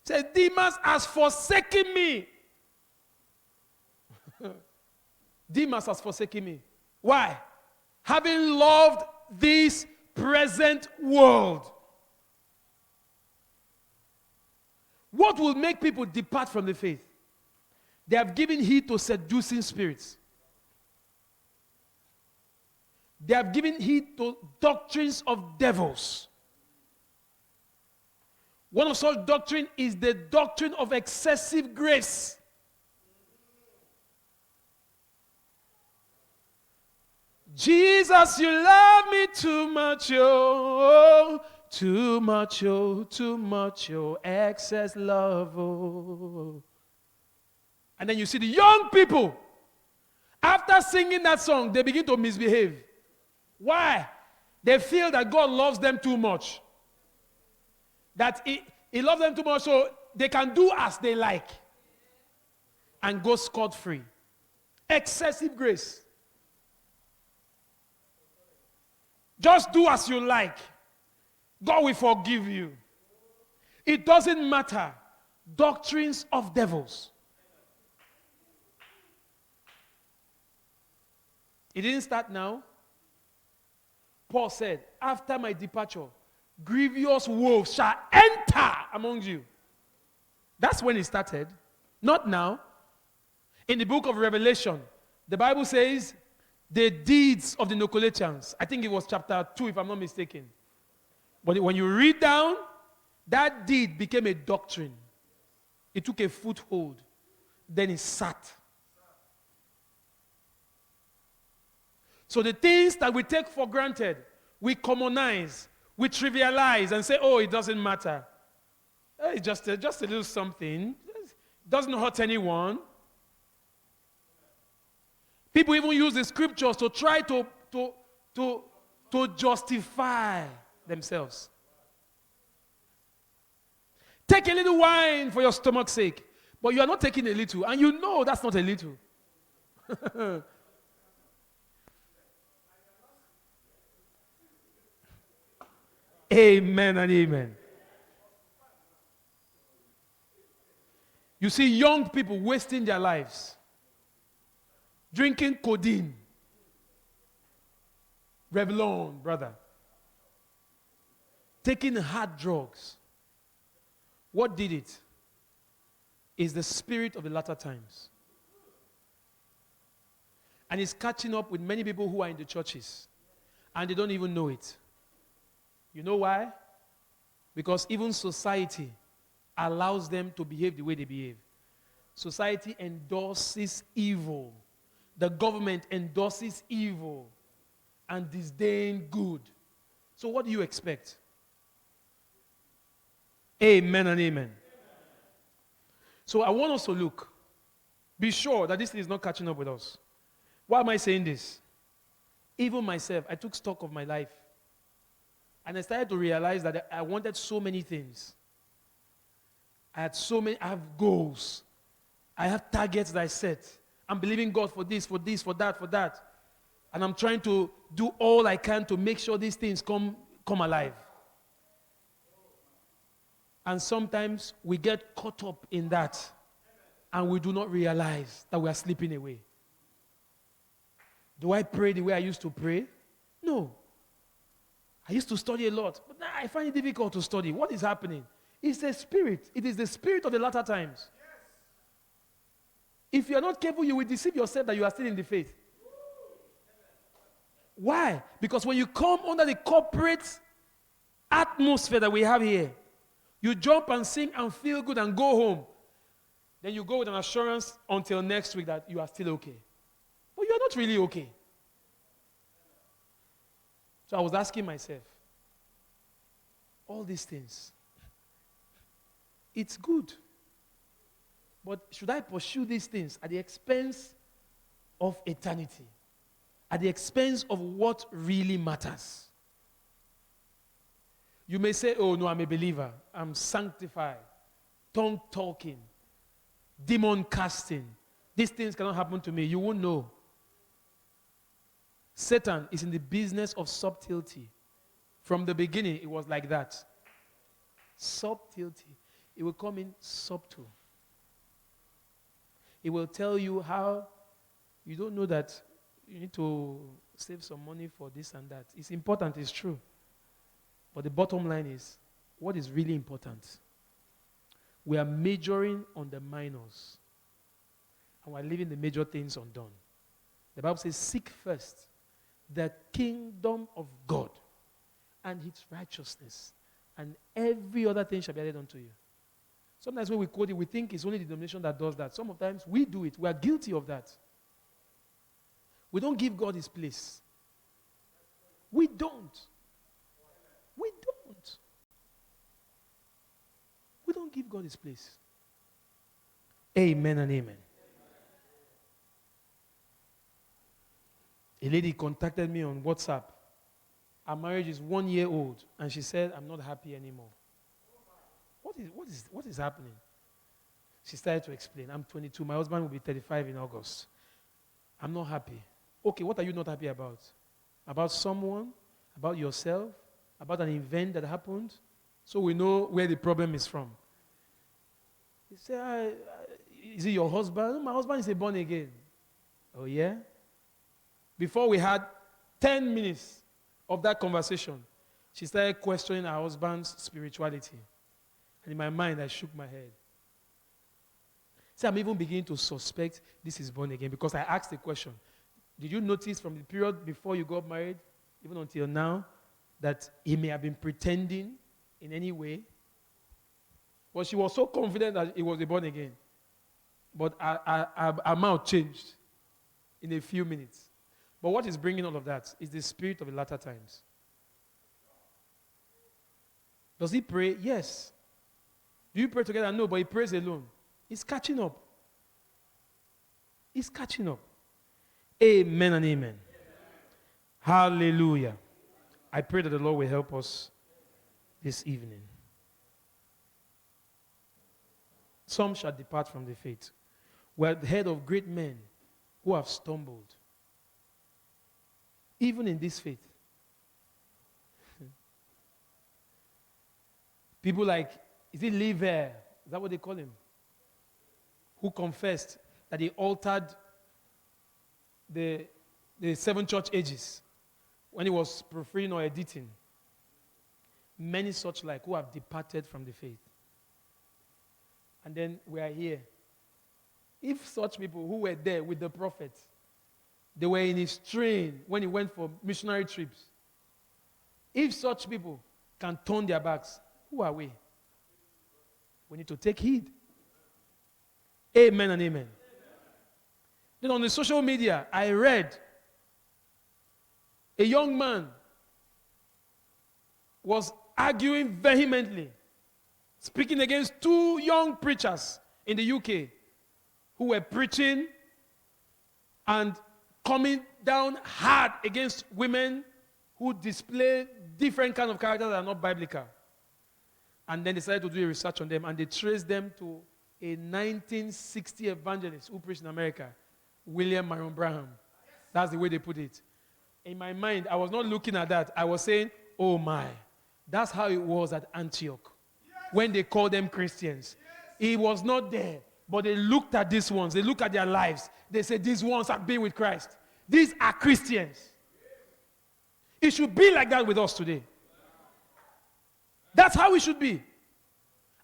Said, Demas has forsaken me. Demas has forsaken me. Why? Having loved this present world. What will make people depart from the faith? They have given heed to seducing spirits. They have given heed to doctrines of devils. One of such doctrine is the doctrine of excessive grace. Jesus, you love me too much, oh, too much, oh, excess love, oh. And then you see the young people, after singing that song, they begin to misbehave. Why? They feel that God loves them too much. That he loves them too much, so they can do as they like and go scot-free. Excessive grace. Just do as you like. God will forgive you. It doesn't matter. Doctrines of devils. It didn't start now. Paul said, after my departure, grievous wolves shall enter among you. That's when it started. Not now. In the book of Revelation, the Bible says, the deeds of the Nicolaitans. I think it was chapter 2, if I'm not mistaken. But when you read down, that deed became a doctrine. It took a foothold. Then it sat. So the things that we take for granted, we commonize, we trivialize and say, oh, it doesn't matter. It's just a little something. It doesn't hurt anyone. People even use the scriptures to try to justify themselves. Take a little wine for your stomach's sake, but you are not taking a little, and you know that's not a little. Amen and amen. You see young people wasting their lives, drinking codeine, Revlon, brother, taking hard drugs. What did it? Is the spirit of the latter times. And it's catching up with many people who are in the churches, and they don't even know it. You know why? Because even society allows them to behave the way they behave. Society endorses evil. The government endorses evil and disdain good. So what do you expect? Amen and amen. So I want us to look. Be sure that this thing is not catching up with us. Why am I saying this? Even myself, I took stock of my life. And I started to realize that I wanted so many things. I have goals. I have targets that I set. I'm believing God for this, for that, for that. And I'm trying to do all I can to make sure these things come alive. And sometimes we get caught up in that and we do not realize that we are slipping away. Do I pray the way I used to pray? No. I used to study a lot, but now I find it difficult to study. What is happening? It's a spirit. It is the spirit of the latter times. If you are not careful, you will deceive yourself that you are still in the faith. Why? Because when you come under the corporate atmosphere that we have here, you jump and sing and feel good and go home. Then you go with an assurance until next week that you are still okay. But you are not really okay. So I was asking myself, all these things, it's good. But should I pursue these things at the expense of eternity? At the expense of what really matters? You may say, oh no, I'm a believer. I'm sanctified. Tongue talking. Demon casting. These things cannot happen to me. You won't know. Satan is in the business of subtlety. From the beginning, it was like that. Subtlety. It will come in subtle. It will tell you how you don't know that you need to save some money for this and that. It's important, it's true. But the bottom line is, what is really important? We are majoring on the minors. And we're leaving the major things undone. The Bible says, seek first the kingdom of God and its righteousness, and every other thing shall be added unto you. Sometimes when we quote it, we think it's only the denomination that does that. Sometimes we do it. We are guilty of that. We don't give God his place. We don't. We don't. We don't give God his place. Amen and amen. A lady contacted me on WhatsApp. Our marriage is 1 year old, and she said, I'm not happy anymore. What is happening? She started to explain. I'm 22. My husband will be 35 in August. I'm not happy. Okay, what are you not happy about? About someone? About yourself? About an event that happened? So we know where the problem is from. He said, is it your husband? My husband is a born again. Oh, yeah? Before we had 10 minutes of that conversation, she started questioning her husband's spirituality. And in my mind, I shook my head. See, I'm even beginning to suspect this is born again because I asked the question, did you notice from the period before you got married, even until now, that he may have been pretending in any way? Well, she was so confident that he was a born again. But our mouth changed in a few minutes. But what is bringing all of that is the spirit of the latter times. Does he pray? Yes. Do you pray together? No, but he prays alone. He's catching up. He's catching up. Amen and amen. Amen. Hallelujah. I pray that the Lord will help us this evening. Some shall depart from the faith. We are the head of great men who have stumbled. Even in this faith. People like, is it Lever? Is that what they call him? Who confessed that he altered the 7 church ages when he was proofreading or editing. Many such like who have departed from the faith. And then we are here. If such people who were there with the prophet, they were in his train when he went for missionary trips. If such people can turn their backs, who are we? We need to take heed. Amen and amen. Then on the social media, I read a young man was arguing vehemently, speaking against two young preachers in the UK who were preaching and coming down hard against women who display different kind of characters that are not biblical. And then they decided to do a research on them, and they traced them to a 1960 evangelist who preached in America, William Marion Branham. That's the way they put it. In my mind, I was not looking at that. I was saying, oh my, that's how it was at Antioch when they called them Christians. He was not there, but they looked at these ones. They looked at their lives. They said, these ones have been with Christ. These are Christians. It should be like that with us today. That's how it should be.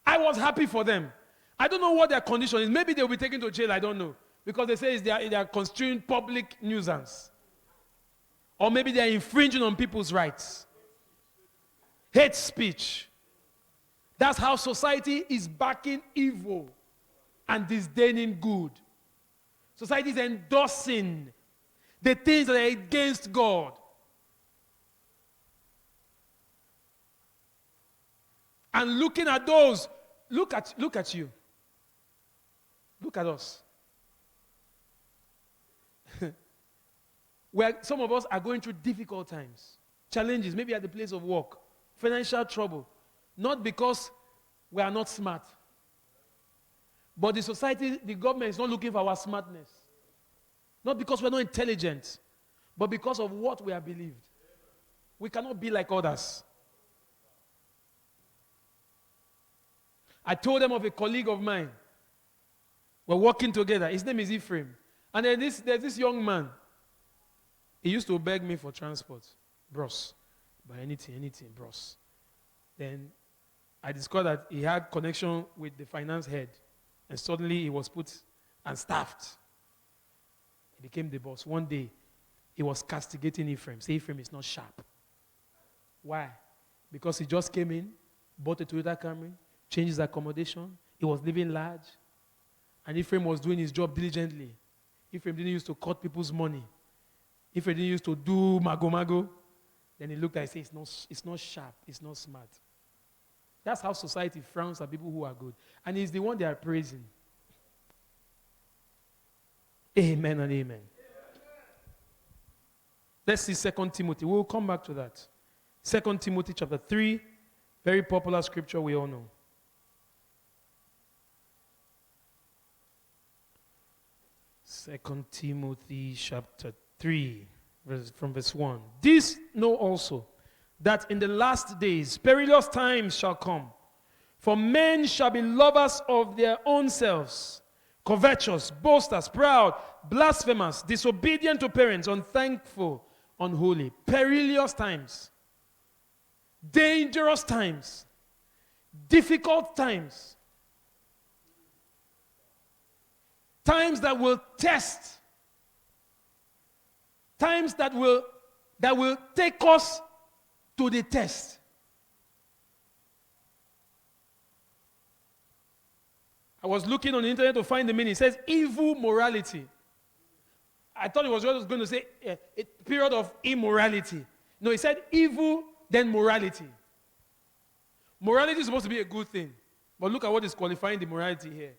I was happy for them. I don't know what their condition is. Maybe they'll be taken to jail. I don't know. Because they say they are constituting public nuisance. Or maybe they are infringing on people's rights. Hate speech. That's how society is backing evil and disdaining good. Society is endorsing the things that are against God. And looking at those, look at you. Look at us. Where some of us are going through difficult times, challenges, maybe at the place of work, financial trouble. Not because we are not smart. But the society, the government is not looking for our smartness. Not because we're not intelligent, but because of what we have believed. We cannot be like others. I told them of a colleague of mine. We're working together. His name is Ephraim. And there's this young man. He used to beg me for transport. Bros. Buy anything, bros. Then I discovered that he had connection with the finance head. And suddenly he was put and staffed. He became the boss. One day, he was castigating Ephraim. Say Ephraim is not sharp. Why? Because he just came in, bought a Toyota Camry, changed his accommodation. He was living large. And Ephraim was doing his job diligently. Ephraim didn't used to cut people's money. Ephraim didn't used to do mago. Then he looked at it and said, it's not sharp, it's not smart. That's how society frowns at people who are good. And he's the one they are praising. Amen and amen. Let's see 2 Timothy. We'll come back to that. 2 Timothy chapter 3, very popular scripture we all know. 2 Timothy chapter 3, from verse 1. This know also, that in the last days perilous times shall come. For men shall be lovers of their own selves, covetous, boasters, proud, blasphemers, disobedient to parents, unthankful, unholy. Perilous times. Dangerous times. Difficult times. Times that will test. Times that will take us to the test. I was looking on the internet to find the meaning. It says evil morality. I thought it was just going to say a period of immorality. No, it said evil, then morality. Morality is supposed to be a good thing. But look at what is qualifying the morality here.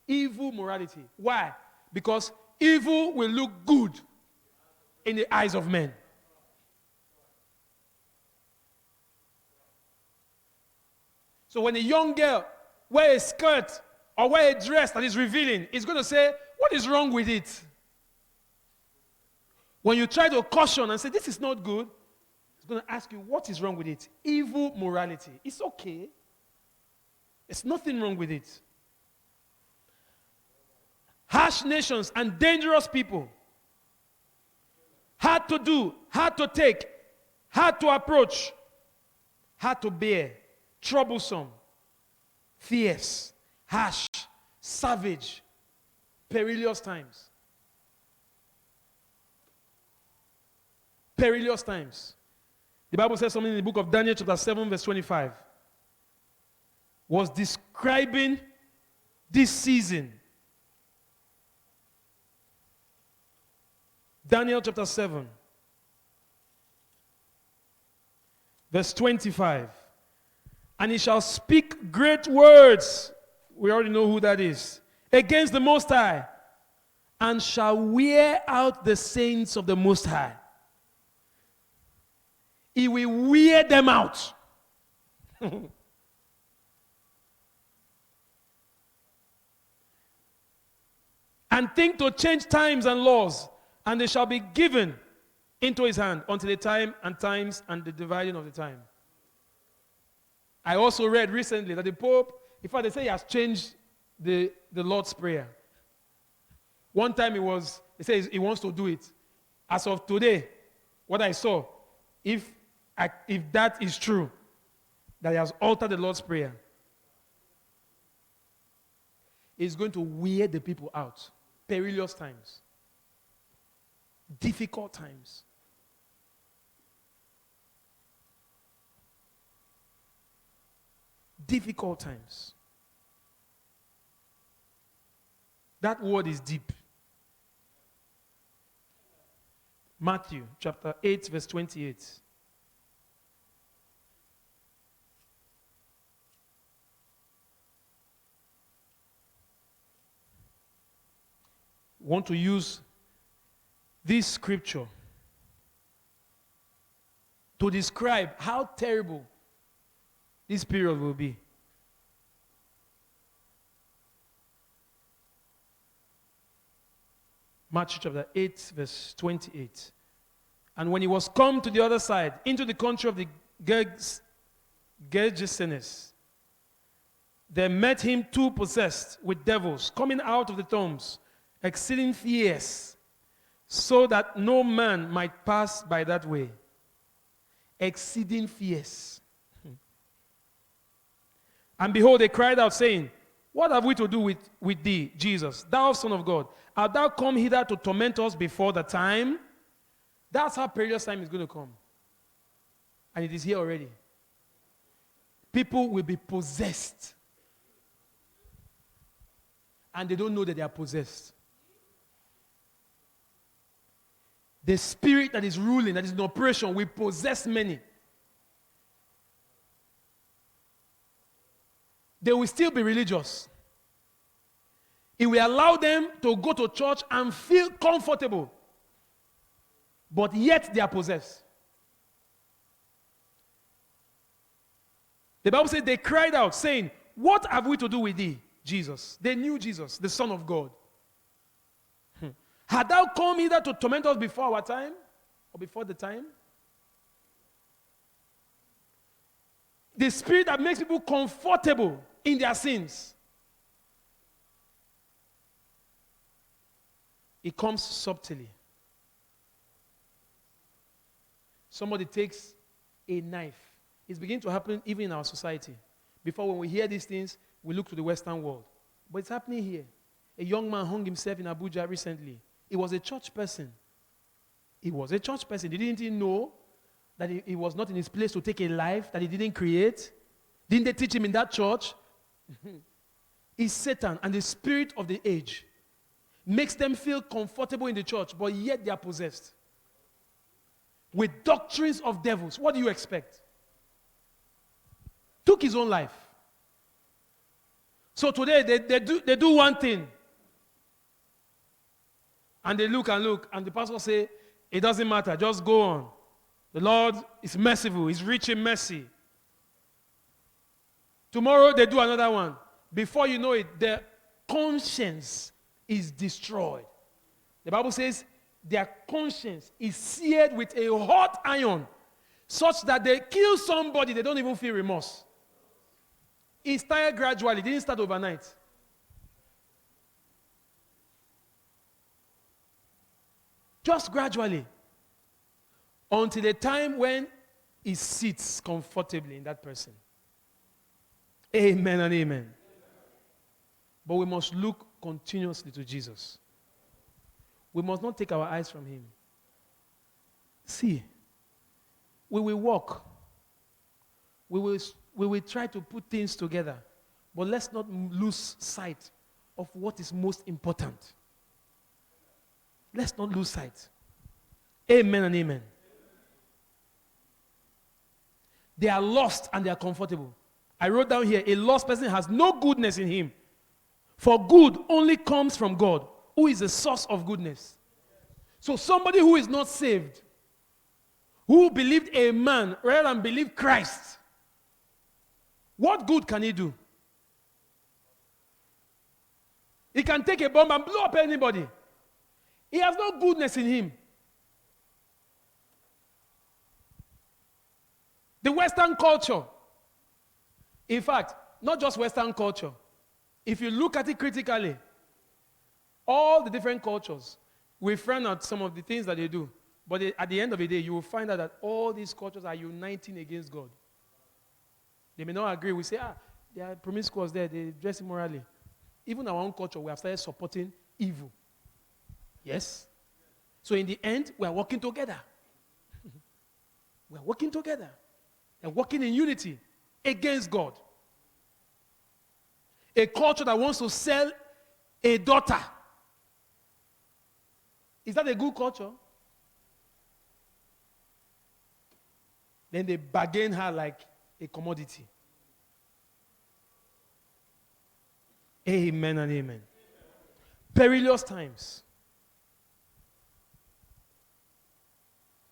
Evil morality. Why? Because evil will look good in the eyes of men. So when a young girl wears a skirt or wear a dress that is revealing, it's going to say, what is wrong with it? When you try to caution and say, this is not good, it's going to ask you, what is wrong with it? Evil morality. It's okay. There's nothing wrong with it. Harsh nations and dangerous people. Hard to do, hard to take, hard to approach, hard to bear, troublesome, fierce, harsh, savage, perilous times. Perilous times. The Bible says something in the book of Daniel chapter 7 verse 25. Was describing this season Daniel chapter 7, verse 25. And he shall speak great words, we already know who that is, against the Most High, and shall wear out the saints of the Most High. He will wear them out. And think to change times and laws, and they shall be given into his hand until the time and times and the dividing of the time. I also read recently that the Pope, in fact, they say he has changed the Lord's Prayer. One time he says he wants to do it. As of today, what I saw, if that is true, that he has altered the Lord's Prayer, he's going to wear the people out. Perilous times. Difficult times. Difficult times. That word is deep. Matthew chapter 8, verse 28. Want to use this scripture to describe how terrible this period will be. Matthew chapter 8, verse 28. And when he was come to the other side, into the country of the Gergesenes, there met him two possessed with devils, coming out of the tombs, exceeding fierce, so that no man might pass by that way. Exceeding fierce. And behold, they cried out, saying, what have we to do with thee, Jesus, thou Son of God? Art thou come hither to torment us before the time? That's how perilous time is going to come. And it is here already. People will be possessed. And they don't know that they are possessed. The spirit that is ruling, that is in operation, will possess many. They will still be religious. It will allow them to go to church and feel comfortable. But yet they are possessed. The Bible says they cried out, saying, what have we to do with thee, Jesus? They knew Jesus, the Son of God. Had thou come hither to torment us before our time? Or before the time? The spirit that makes people comfortable in their sins. It comes subtly. Somebody takes a knife. It's beginning to happen even in our society. Before, when we hear these things, we look to the Western world. But it's happening here. A young man hung himself in Abuja recently. He was a church person. He was a church person. Didn't he know that he was not in his place to take a life that he didn't create? Didn't they teach him in that church? It's Satan and the spirit of the age. Makes them feel comfortable in the church, but yet they are possessed. With doctrines of devils. What do you expect? Took his own life. So today they do one thing. And they look, and the pastor say, it doesn't matter, just go on. The Lord is merciful, He's rich in mercy. Tomorrow they do another one. Before you know it, their conscience is destroyed. The Bible says their conscience is seared with a hot iron, such that they kill somebody, they don't even feel remorse. It started gradually, it didn't start overnight. Just gradually. Until the time when he sits comfortably in that person. Amen and amen. But we must look continuously to Jesus. We must not take our eyes from him. See, we will walk. We will try to put things together. But let's not lose sight of what is most important. Let's not lose sight. Amen and amen. They are lost and they are comfortable. I wrote down here, a lost person has no goodness in him. For good only comes from God, who is the source of goodness. So somebody who is not saved, who believed a man rather than believe Christ, what good can he do? He can take a bomb and blow up anybody. He has no goodness in him. The Western culture, in fact, not just Western culture, if you look at it critically, all the different cultures, we frown at some of the things that they do. But at the end of the day, you will find out that all these cultures are uniting against God. They may not agree. We say, they are promiscuous there, they dress immorally. Even our own culture, we have started supporting evil. Yes? So in the end, we are working together. We are working together. And working in unity against God. A culture that wants to sell a daughter. Is that a good culture? Then they bargain her like a commodity. Amen and amen. Perilous times.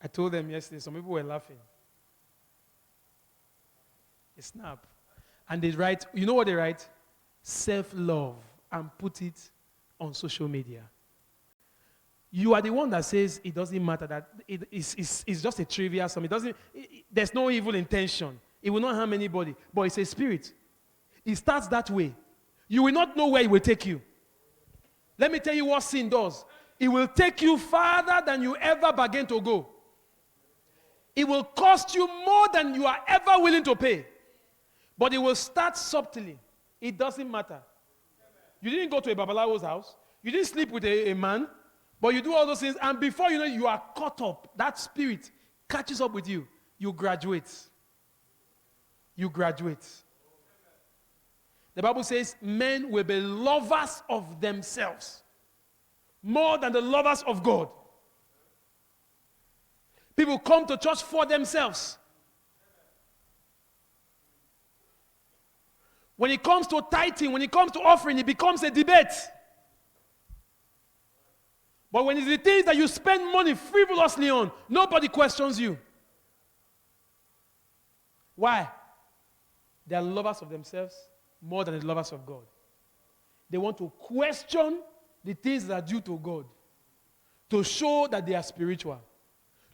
I told them yesterday, some people were laughing. A snap. And they write, you know what they write? Self-love, and put it on social media. You are the one that says it doesn't matter, that it's just a trivial sum. There's no evil intention. It will not harm anybody. But it's a spirit. It starts that way. You will not know where it will take you. Let me tell you what sin does. It will take you farther than you ever bargained to go. It will cost you more than you are ever willing to pay. But it will start subtly. It doesn't matter. You didn't go to a Babalawo's house. You didn't sleep with a man. But you do all those things. And before you know, you are caught up. That spirit catches up with you. You graduate. You graduate. The Bible says men will be lovers of themselves more than the lovers of God. People come to church for themselves. When it comes to tithing, when it comes to offering, it becomes a debate. But when it's the things that you spend money frivolously on, nobody questions you. Why? They are lovers of themselves more than the lovers of God. They want to question the things that are due to God, to show that they are spiritual,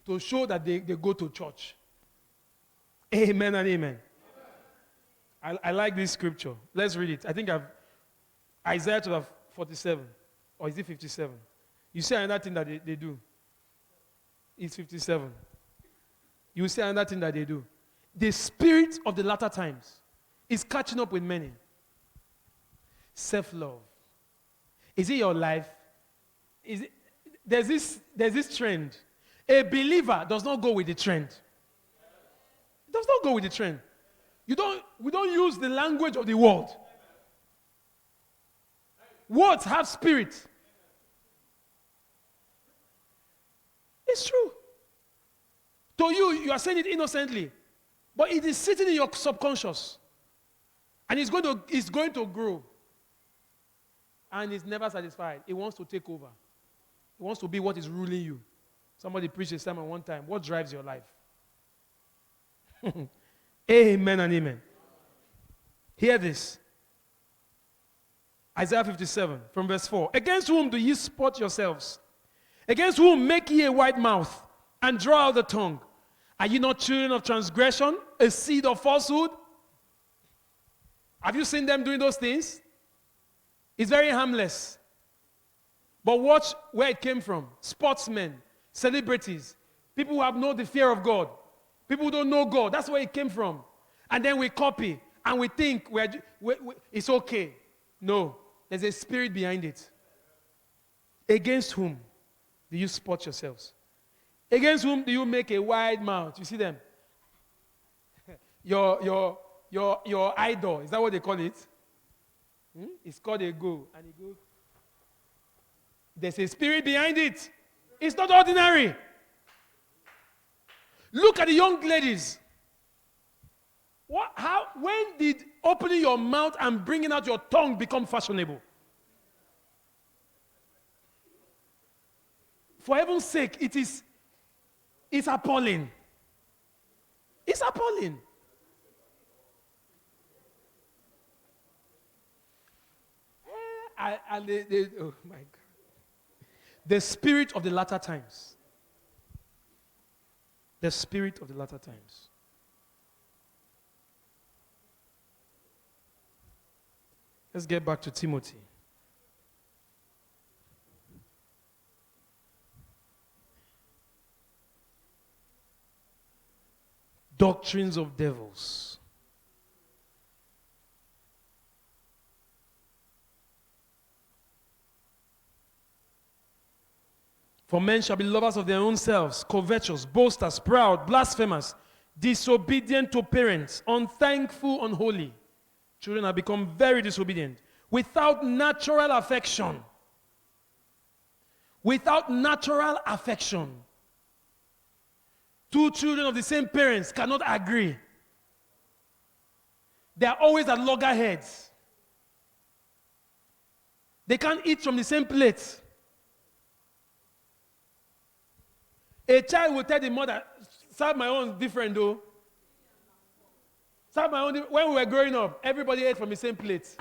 to show that they go to church. Amen and amen. I like this scripture. Let's read it. I think Isaiah chapter 47, or is it 57? You see another thing that they do. It's 57. You see another thing that they do. The spirit of the latter times is catching up with many. Self-love. Is it your life? There's this trend. A believer does not go with the trend. It does not go with the trend. We don't use the language of the world. Words have spirit. It's true. To you, you are saying it innocently. But it is sitting in your subconscious. And it's going to grow. And it's never satisfied. It wants to take over. It wants to be what is ruling you. Somebody preached a sermon one time. What drives your life? Amen and amen. Hear this. Isaiah 57 from verse 4. Against whom do ye spot yourselves? Against whom make ye a wide mouth and draw out the tongue? Are ye not children of transgression, a seed of falsehood? Have you seen them doing those things? It's very harmless. But watch where it came from. Sportsmen, celebrities, people who have no the fear of God. People who don't know God, that's where it came from. And then we copy, and we think it's okay. No, there's a spirit behind it. Against whom do you spot yourselves? Against whom do you make a wide mouth? You see them? Your idol, is that what they call it? It's called a go. And it goes. There's a spirit behind it. It's not ordinary. Look at the young ladies. When did opening your mouth and bringing out your tongue become fashionable? For heaven's sake, it's appalling. It's appalling. Oh my God. The spirit of the latter times. The spirit of the latter times. Let's get back to Timothy. Doctrines of devils. For men shall be lovers of their own selves, covetous, boasters, proud, blasphemers, disobedient to parents, unthankful, unholy. Children have become very disobedient, without natural affection. Without natural affection. Two children of the same parents cannot agree. They are always at loggerheads. They can't eat from the same plate. A child will tell the mother, serve my own different though. Serve my own. When we were growing up, everybody ate from the same plate.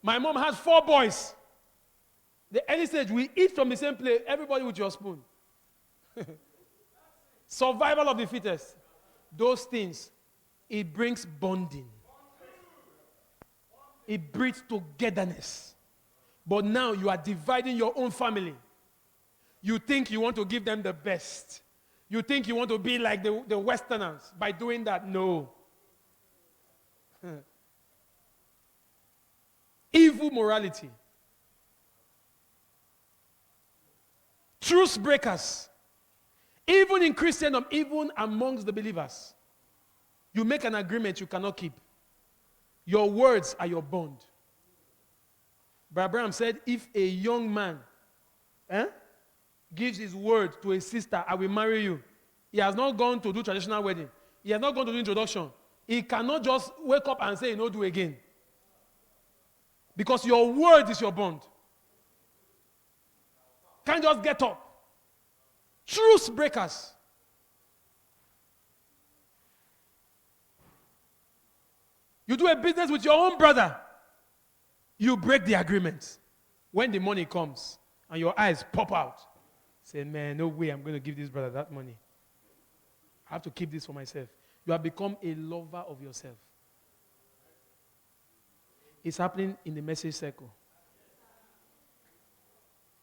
My mom has 4 boys. The early stage, we eat from the same plate, everybody with your spoon. Survival of the fittest. Those things, it brings bonding. It breeds togetherness. But now you are dividing your own family. You think you want to give them the best. You think you want to be like the Westerners by doing that. No. Evil morality. Truce breakers. Even in Christendom, even amongst the believers, you make an agreement you cannot keep. Your words are your bond. Brother Abraham said, if a young man gives his word to a sister, I will marry you. He has not gone to do traditional wedding. He has not gone to do introduction. He cannot just wake up and say, no, do again. Because your word is your bond. Can't just get up. Truce breakers. You do a business with your own brother. You break the agreement. When the money comes and your eyes pop out, say, man, no way I'm going to give this brother that money. I have to keep this for myself. You have become a lover of yourself. It's happening in the message circle.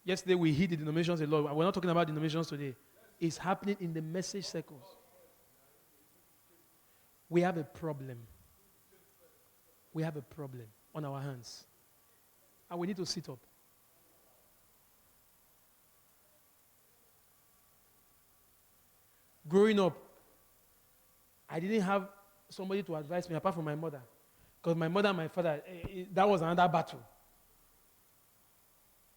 Yesterday we hit the denominations a lot. We're not talking about denominations today. It's happening in the message circles. We have a problem. We have a problem on our hands. And we need to sit up. Growing up, I didn't have somebody to advise me apart from my mother. Because my mother and my father, that was another battle.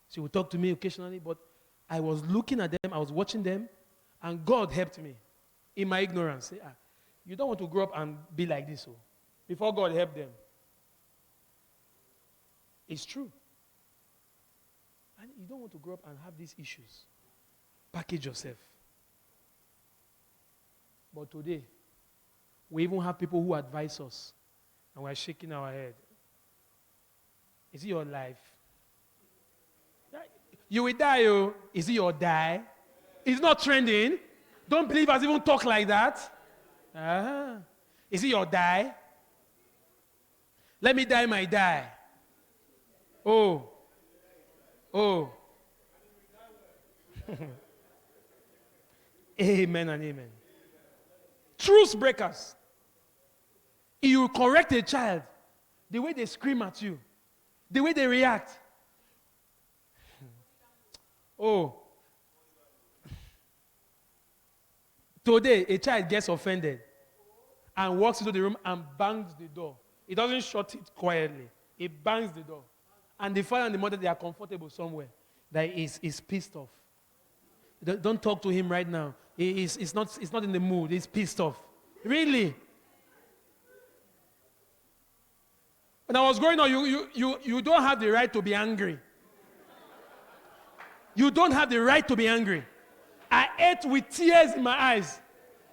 She would talk to me occasionally, but I was looking at them, I was watching them, and God helped me in my ignorance. Say, you don't want to grow up and be like this. Before God helped them. It's true. And you don't want to grow up and have these issues. Package yourself. But today, we even have people who advise us, and we're shaking our head. Is it your life? You will die, oh. Is it your die? It's not trending. Don't believers even talk like that. Is it your die? Let me die my die. Oh. Amen and amen. Truce breakers. You correct a child, the way they scream at you, the way they react. Today, a child gets offended and walks into the room and bangs the door. He doesn't shut it quietly. He bangs the door. And the father and the mother, they are comfortable somewhere. That is pissed off. Don't talk to him right now. He's not in the mood. He's pissed off. Really? When I was growing up, you don't have the right to be angry. You don't have the right to be angry. I ate with tears in my eyes.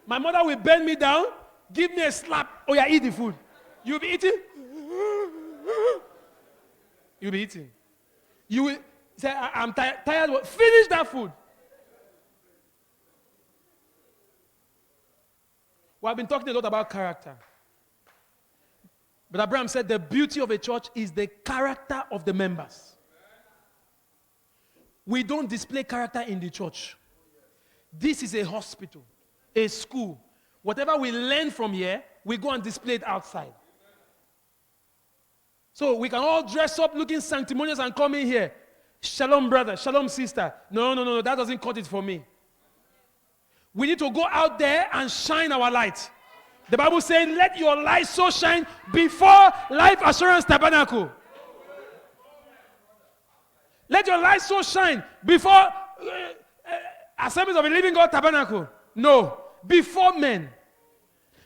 My mother will bend me down, give me a slap. Oh yeah, eat the food. You'll be eating. You'll be eating. You will say, I'm tired. Finish that food. We have been talking a lot about character. But Abraham said the beauty of a church is the character of the members. We don't display character in the church. This is a hospital, a school. Whatever we learn from here, we go and display it outside. So we can all dress up looking sanctimonious and come in here. Shalom, brother. Shalom, sister. No. That doesn't cut it for me. We need to go out there and shine our light. The Bible says, let your light so shine before Life Assurance Tabernacle. Let your light so shine before Assemblies of the Living God Tabernacle. No, before men,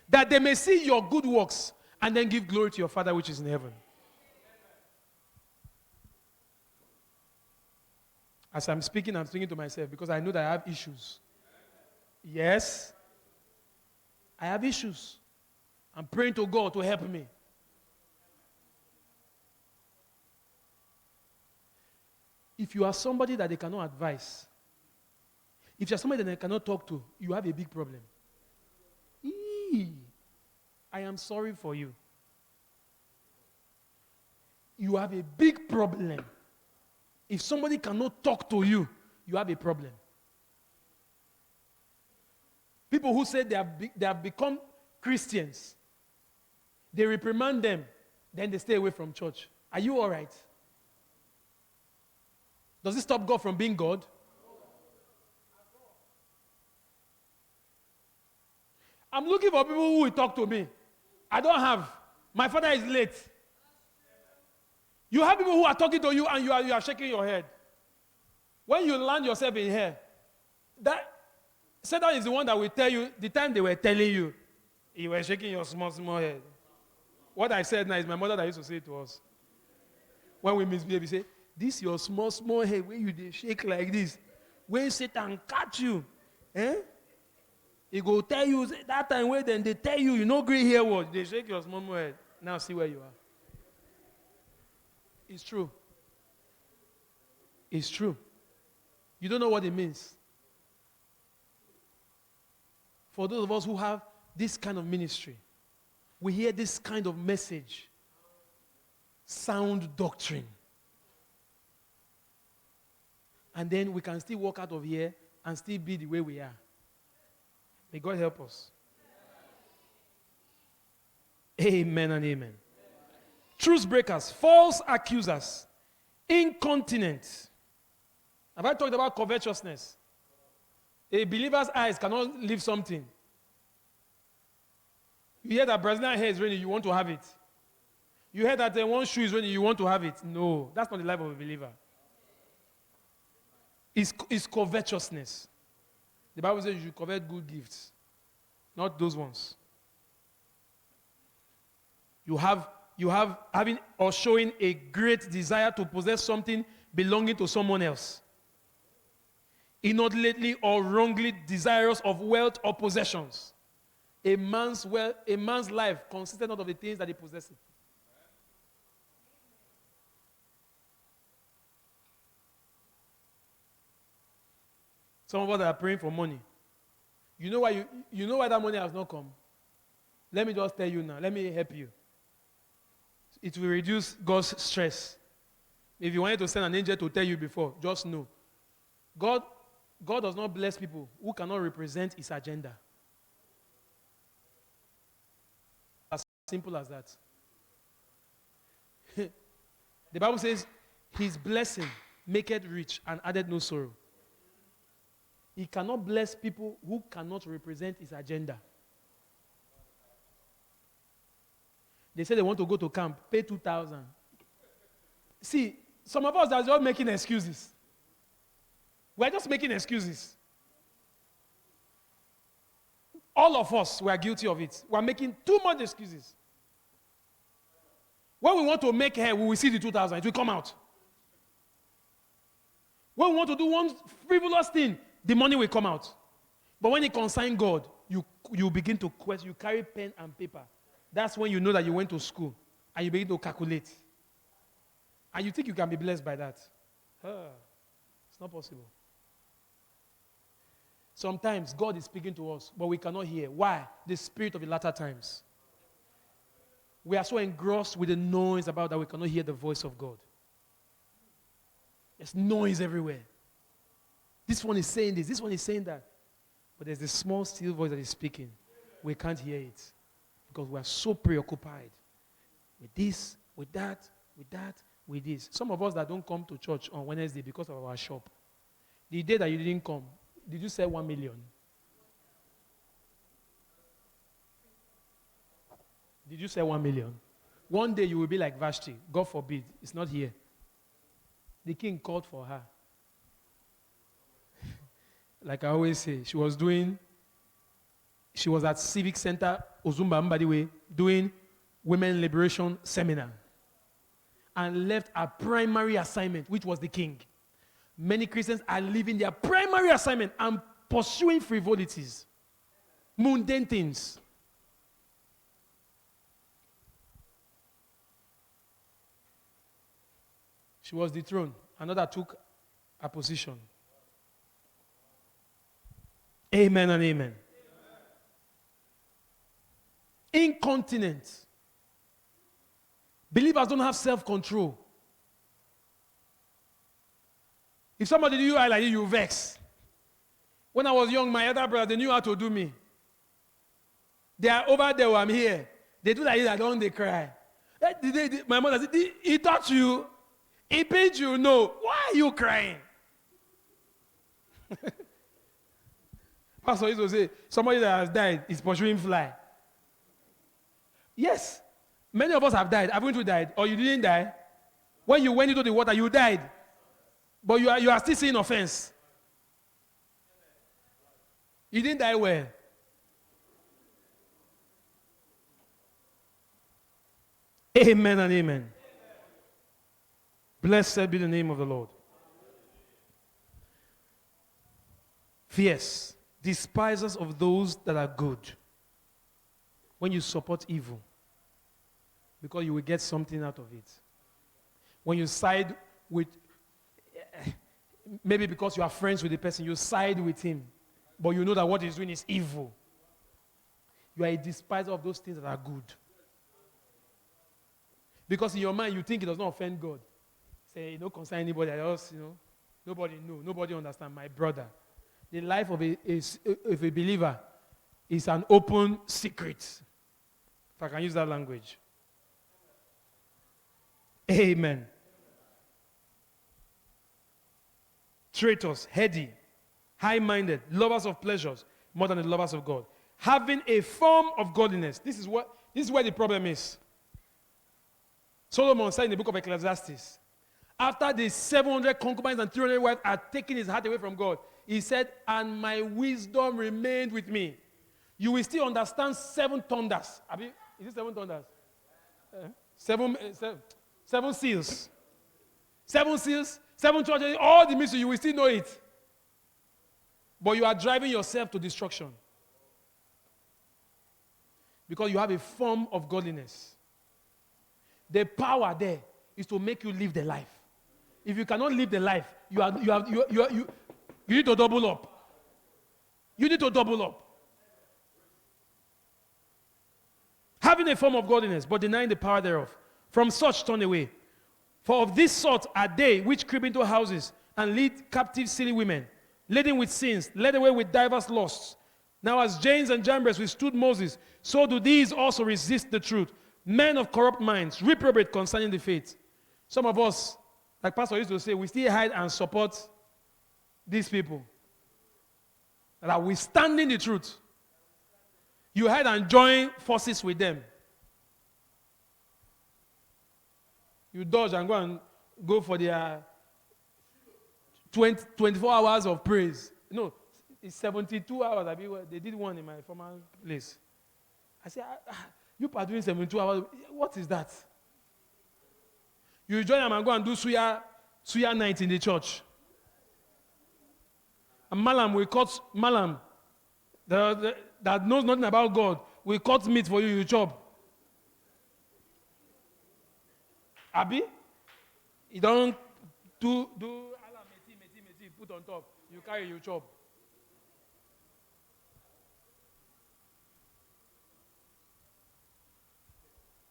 that they may see your good works and then give glory to your Father which is in heaven. As I'm speaking to myself because I know that I have issues. Yes, I have issues. I'm praying to God to help me. If you are somebody that they cannot advise, if you're somebody that they cannot talk to, you have a big problem. I am sorry for you. You have a big problem. If somebody cannot talk to you, you have a problem. People who say they have become Christians, they reprimand them, then they stay away from church. Are you all right? Does it stop God from being God? I'm looking for people who will talk to me. I don't have. My father is late. You have people who are talking to you and you are shaking your head. When you land yourself in here, that Satan is the one that will tell you, the time they were telling you, you were shaking your small head. What I said now is my mother that used to say to us. When we misbehave, we say, this your small head, when you they shake like this, when Satan catch you, he go tell you, that time when then they tell you, you no agree here what, they shake your small head. Now see where you are. It's true. It's true. You don't know what it means. For those of us who have this kind of ministry, we hear this kind of message, sound doctrine. And then we can still walk out of here and still be the way we are. May God help us. Amen and amen. Truth breakers, false accusers, incontinent. Have I talked about covetousness? A believer's eyes cannot leave something. You hear that Brazilian hair is raining, you want to have it. You hear that one shoe is raining, you want to have it. No, that's not the life of a believer. It's covetousness. The Bible says you should covet good gifts, not those ones. You have having or showing a great desire to possess something belonging to someone else. Inordinately or wrongly desirous of wealth or possessions. A man's life consisted not of the things that he possesses. Some of us are praying for money. You know why that money has not come? Let me just tell you now. Let me help you. It will reduce God's stress. If you wanted to send an angel to tell you before, just know. God does not bless people who cannot represent his agenda. As simple as that. The Bible says, his blessing maketh rich and added no sorrow. He cannot bless people who cannot represent his agenda. They say they want to go to camp, pay 2,000. See, some of us are just making excuses. We're just making excuses. All of us were guilty of it. We're making too much excuses. When we want to make hair, we will see the 2,000. It will come out. When we want to do one frivolous thing, the money will come out. But when it concerns God, you begin to question. You carry pen and paper. That's when you know that you went to school. And you begin to calculate. And you think you can be blessed by that. It's not possible. Sometimes God is speaking to us, but we cannot hear. Why? The spirit of the latter times. We are so engrossed with the noise about that we cannot hear the voice of God. There's noise everywhere. This one is saying this one is saying that. But there's this small, still voice that is speaking. We can't hear it. Because we are so preoccupied with this, with that, with this. Some of us that don't come to church on Wednesday because of our shop. The day that you didn't come, did you sell 1 million? Did you sell 1 million? One day you will be like Vashti. God forbid. It's not here. The king called for her. Like I always say, she was at Civic Center, Ozumba Mbadiwe, doing Women Liberation Seminar. And left her primary assignment, which was the king. Many Christians are leaving their primary assignment and pursuing frivolities, mundane things. She was dethroned. Another took a position. Amen and amen. Incontinent. Believers don't have self-control. If somebody do you like you vex. When I was young, my elder brother, they knew how to do me. They are over there while I'm here. They do like this, I don't, they cry. My mother said, he touched you. He paid you. No. Why are you crying? Pastor used to say, somebody that has died is pursuing fly. Yes. Many of us have died. Haven't you died? Or you didn't die? When you went into the water, you died. But you are still seeing offense. You didn't die well. Amen and amen. Blessed be the name of the Lord. Fierce, despisers of those that are good. When you support evil, because you will get something out of it. When you side with, maybe because you are friends with the person, you side with him, but you know that what he's doing is evil. You are a despiser of those things that are good. Because in your mind, you think it does not offend God. Say, you don't concern anybody else, nobody know, nobody understand. My brother, the life of a believer is an open secret. If I can use that language. Amen. Traitors, heady, high-minded, lovers of pleasures more than the lovers of God. Having a form of godliness. This is where the problem is. Solomon said in the book of Ecclesiastes, after the 700 concubines and 300 wives had taken his heart away from God, he said, and my wisdom remained with me. You will still understand 7 thunders. Is it 7 thunders? 7 seals. 7 seals, 7 churches, all the mystery, you will still know it. But you are driving yourself to destruction. Because you have a form of godliness. The power there is to make you live the life. If you cannot live the life, you need to double up. You need to double up. Having a form of godliness, but denying the power thereof. From such turn away. For of this sort are they which creep into houses and lead captive silly women, laden with sins, led away with diverse lusts. Now as Jannes and Jambres withstood Moses, so do these also resist the truth. Men of corrupt minds, reprobate concerning the faith. Some of us, like Pastor used to say, we still hide and support these people that are withstanding the truth. You hide and join forces with them. You dodge and go for their 24 hours of praise. No, it's 72 hours. They did one in my former place. I said, you are doing 72 hours. What is that? You join them and go and do suya night in the church. And Malam, we cut Malam, that knows nothing about God. We cut meat for you, you chop. Abi, you don't do meti, put on top. You carry, you chop.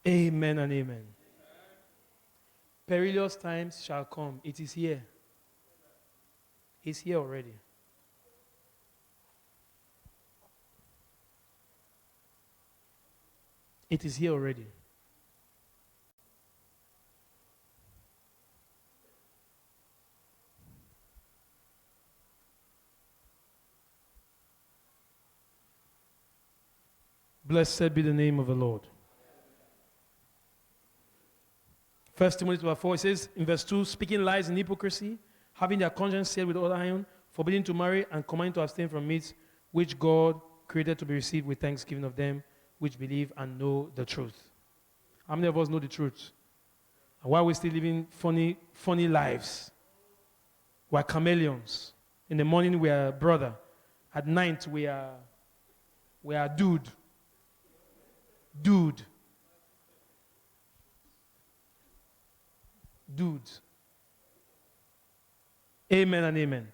Amen and amen. Perilous times shall come. It is here. It's here already. It is here already. Blessed be the name of the Lord. 1 Timothy 4, it says in verse 2, speaking lies in hypocrisy, having their conscience seared with hot iron, forbidding to marry, and commanding to abstain from meats, which God created to be received with thanksgiving of them which believe and know the truth. How many of us know the truth? And why are we still living funny lives? We're chameleons. In the morning we are brother. At night we are dude. Dude. Amen and amen.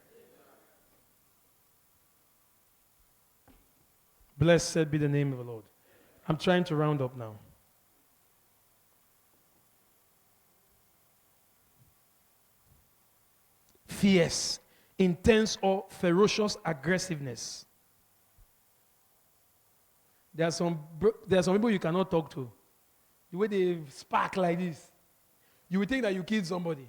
Blessed be the name of the Lord. I'm trying to round up now. Fierce, intense, or ferocious aggressiveness. There are some people you cannot talk to. The way they spark like this, you would think that you killed somebody.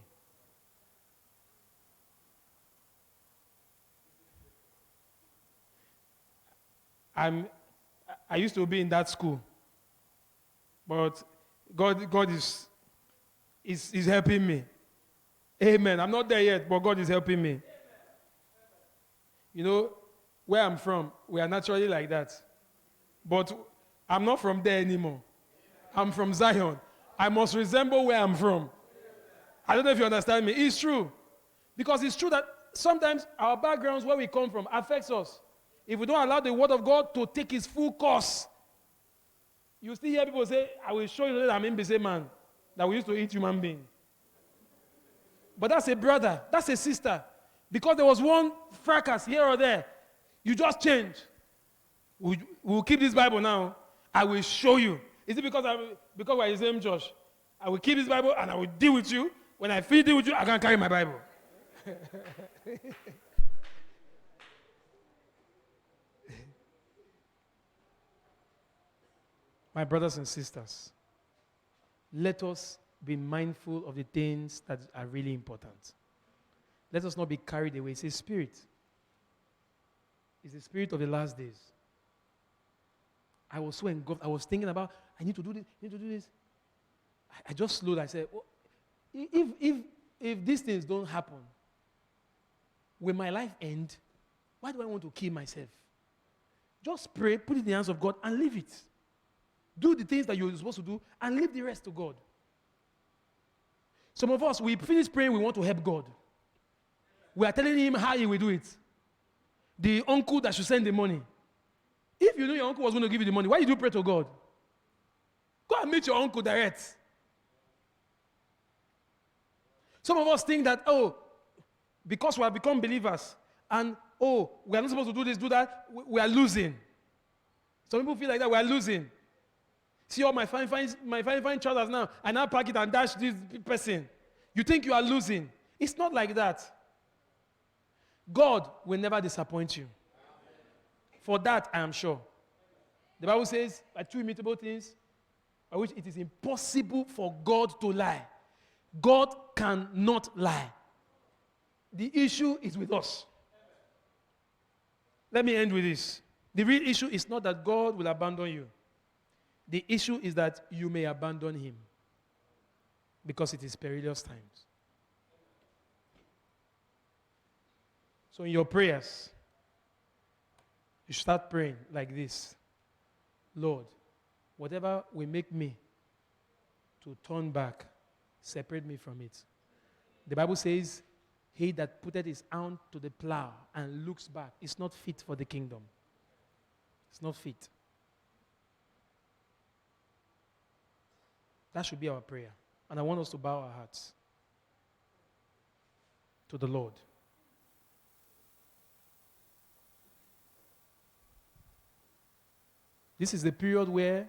I used to be in that school, but God is helping me. Amen. I'm not there yet, but God is helping me. You know, where I'm from, we are naturally like that. But I'm not from there anymore. I'm from Zion. I must resemble where I'm from. I don't know if you understand me. It's true. Because it's true that sometimes our backgrounds, where we come from, affects us. If we don't allow the word of God to take its full course, you still hear people say, I will show you that I'm in man, that we used to eat human being. But that's a brother, that's a sister. Because there was one fracas here or there, you just change. We'll keep this Bible now. I will show you. Is it because we're in the same church? I will keep this Bible and I will deal with you. When I finish dealing with you, I can carry my Bible. My brothers and sisters, let us be mindful of the things that are really important. Let us not be carried away. It's a spirit. It's the spirit of the last days. I was so engulfed. I was thinking about, I need to do this. I just slowed. I said, well, if these things don't happen, will my life end? Why do I want to kill myself? Just pray, put it in the hands of God, and leave it. Do the things that you're supposed to do, and leave the rest to God. Some of us, we finish praying, we want to help God. We are telling him how he will do it. The uncle that should send the money. If you know your uncle was going to give you the money, why did you pray to God? Go and meet your uncle direct. Some of us think that, because we have become believers, and, we are not supposed to do this, do that, we are losing. Some people feel like that we are losing. See all my fine trousers now, I now pack it and dash this person. You think you are losing. It's not like that. God will never disappoint you. For that, I am sure. The Bible says, by two immutable things, by which it is impossible for God to lie. God cannot lie. The issue is with us. Let me end with this. The real issue is not that God will abandon you. The issue is that you may abandon him. Because it is perilous times. So in your prayers, You start praying like this. Lord, whatever will make me to turn back, separate me from it. The Bible says, he that putteth his hand to the plow and looks back is not fit for the kingdom. It's not fit. That should be our prayer. And I want us to bow our hearts to the Lord. This is the period where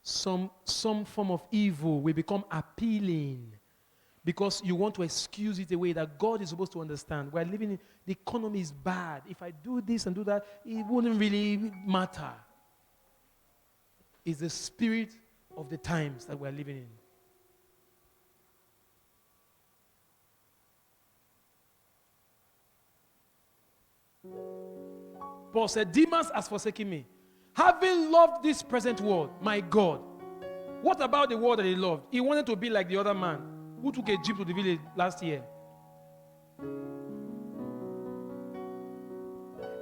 some form of evil will become appealing because you want to excuse it away that God is supposed to understand. We're living in, the economy is bad. If I do this and do that, it wouldn't really matter. It's the spirit of the times that we're living in. Paul said, Demas has forsaken me, having loved this present world, my God. What about the world that he loved? He wanted to be like the other man who took a jeep to the village last year.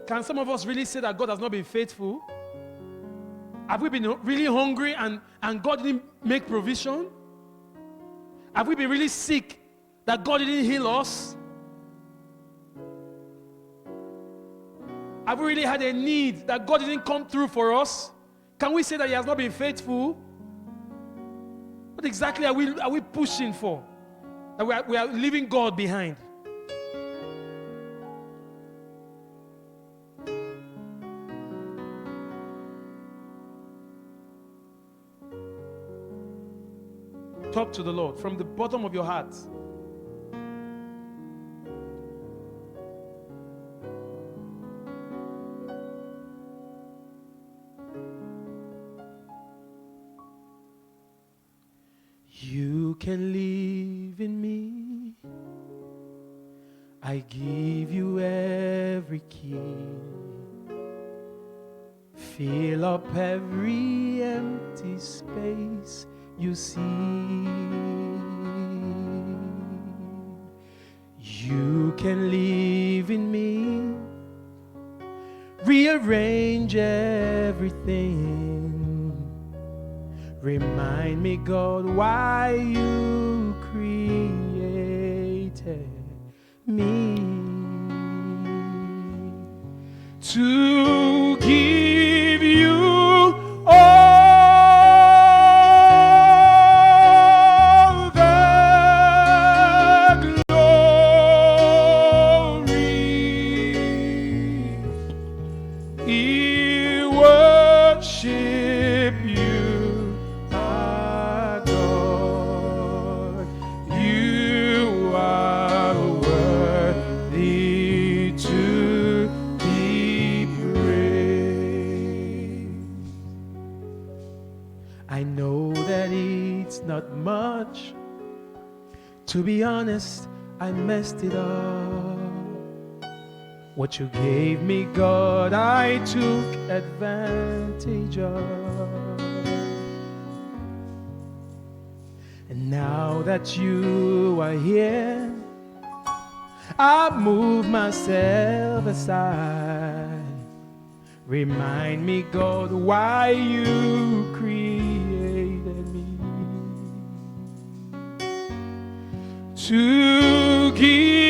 Can some of us really say that God has not been faithful? Have we been really hungry and God didn't make provision? Have we been really sick that God didn't heal us? Have we really had a need that God didn't come through for us? Can we say that he has not been faithful? What exactly are we pushing for? That we are leaving God behind. Talk to the Lord from the bottom of your heart. You can live in me. I give you every key. Fill up every empty space you see. You can live in me. Rearrange everything. Remind me, God, why you created me. To give you all the glory. We worship you, our God. You are worthy to be praised. I know that it's not much. To be honest, I messed it up. What you gave me, God, I took advantage of. And now that you are here, I move myself aside. Remind me, God, why you created me. To give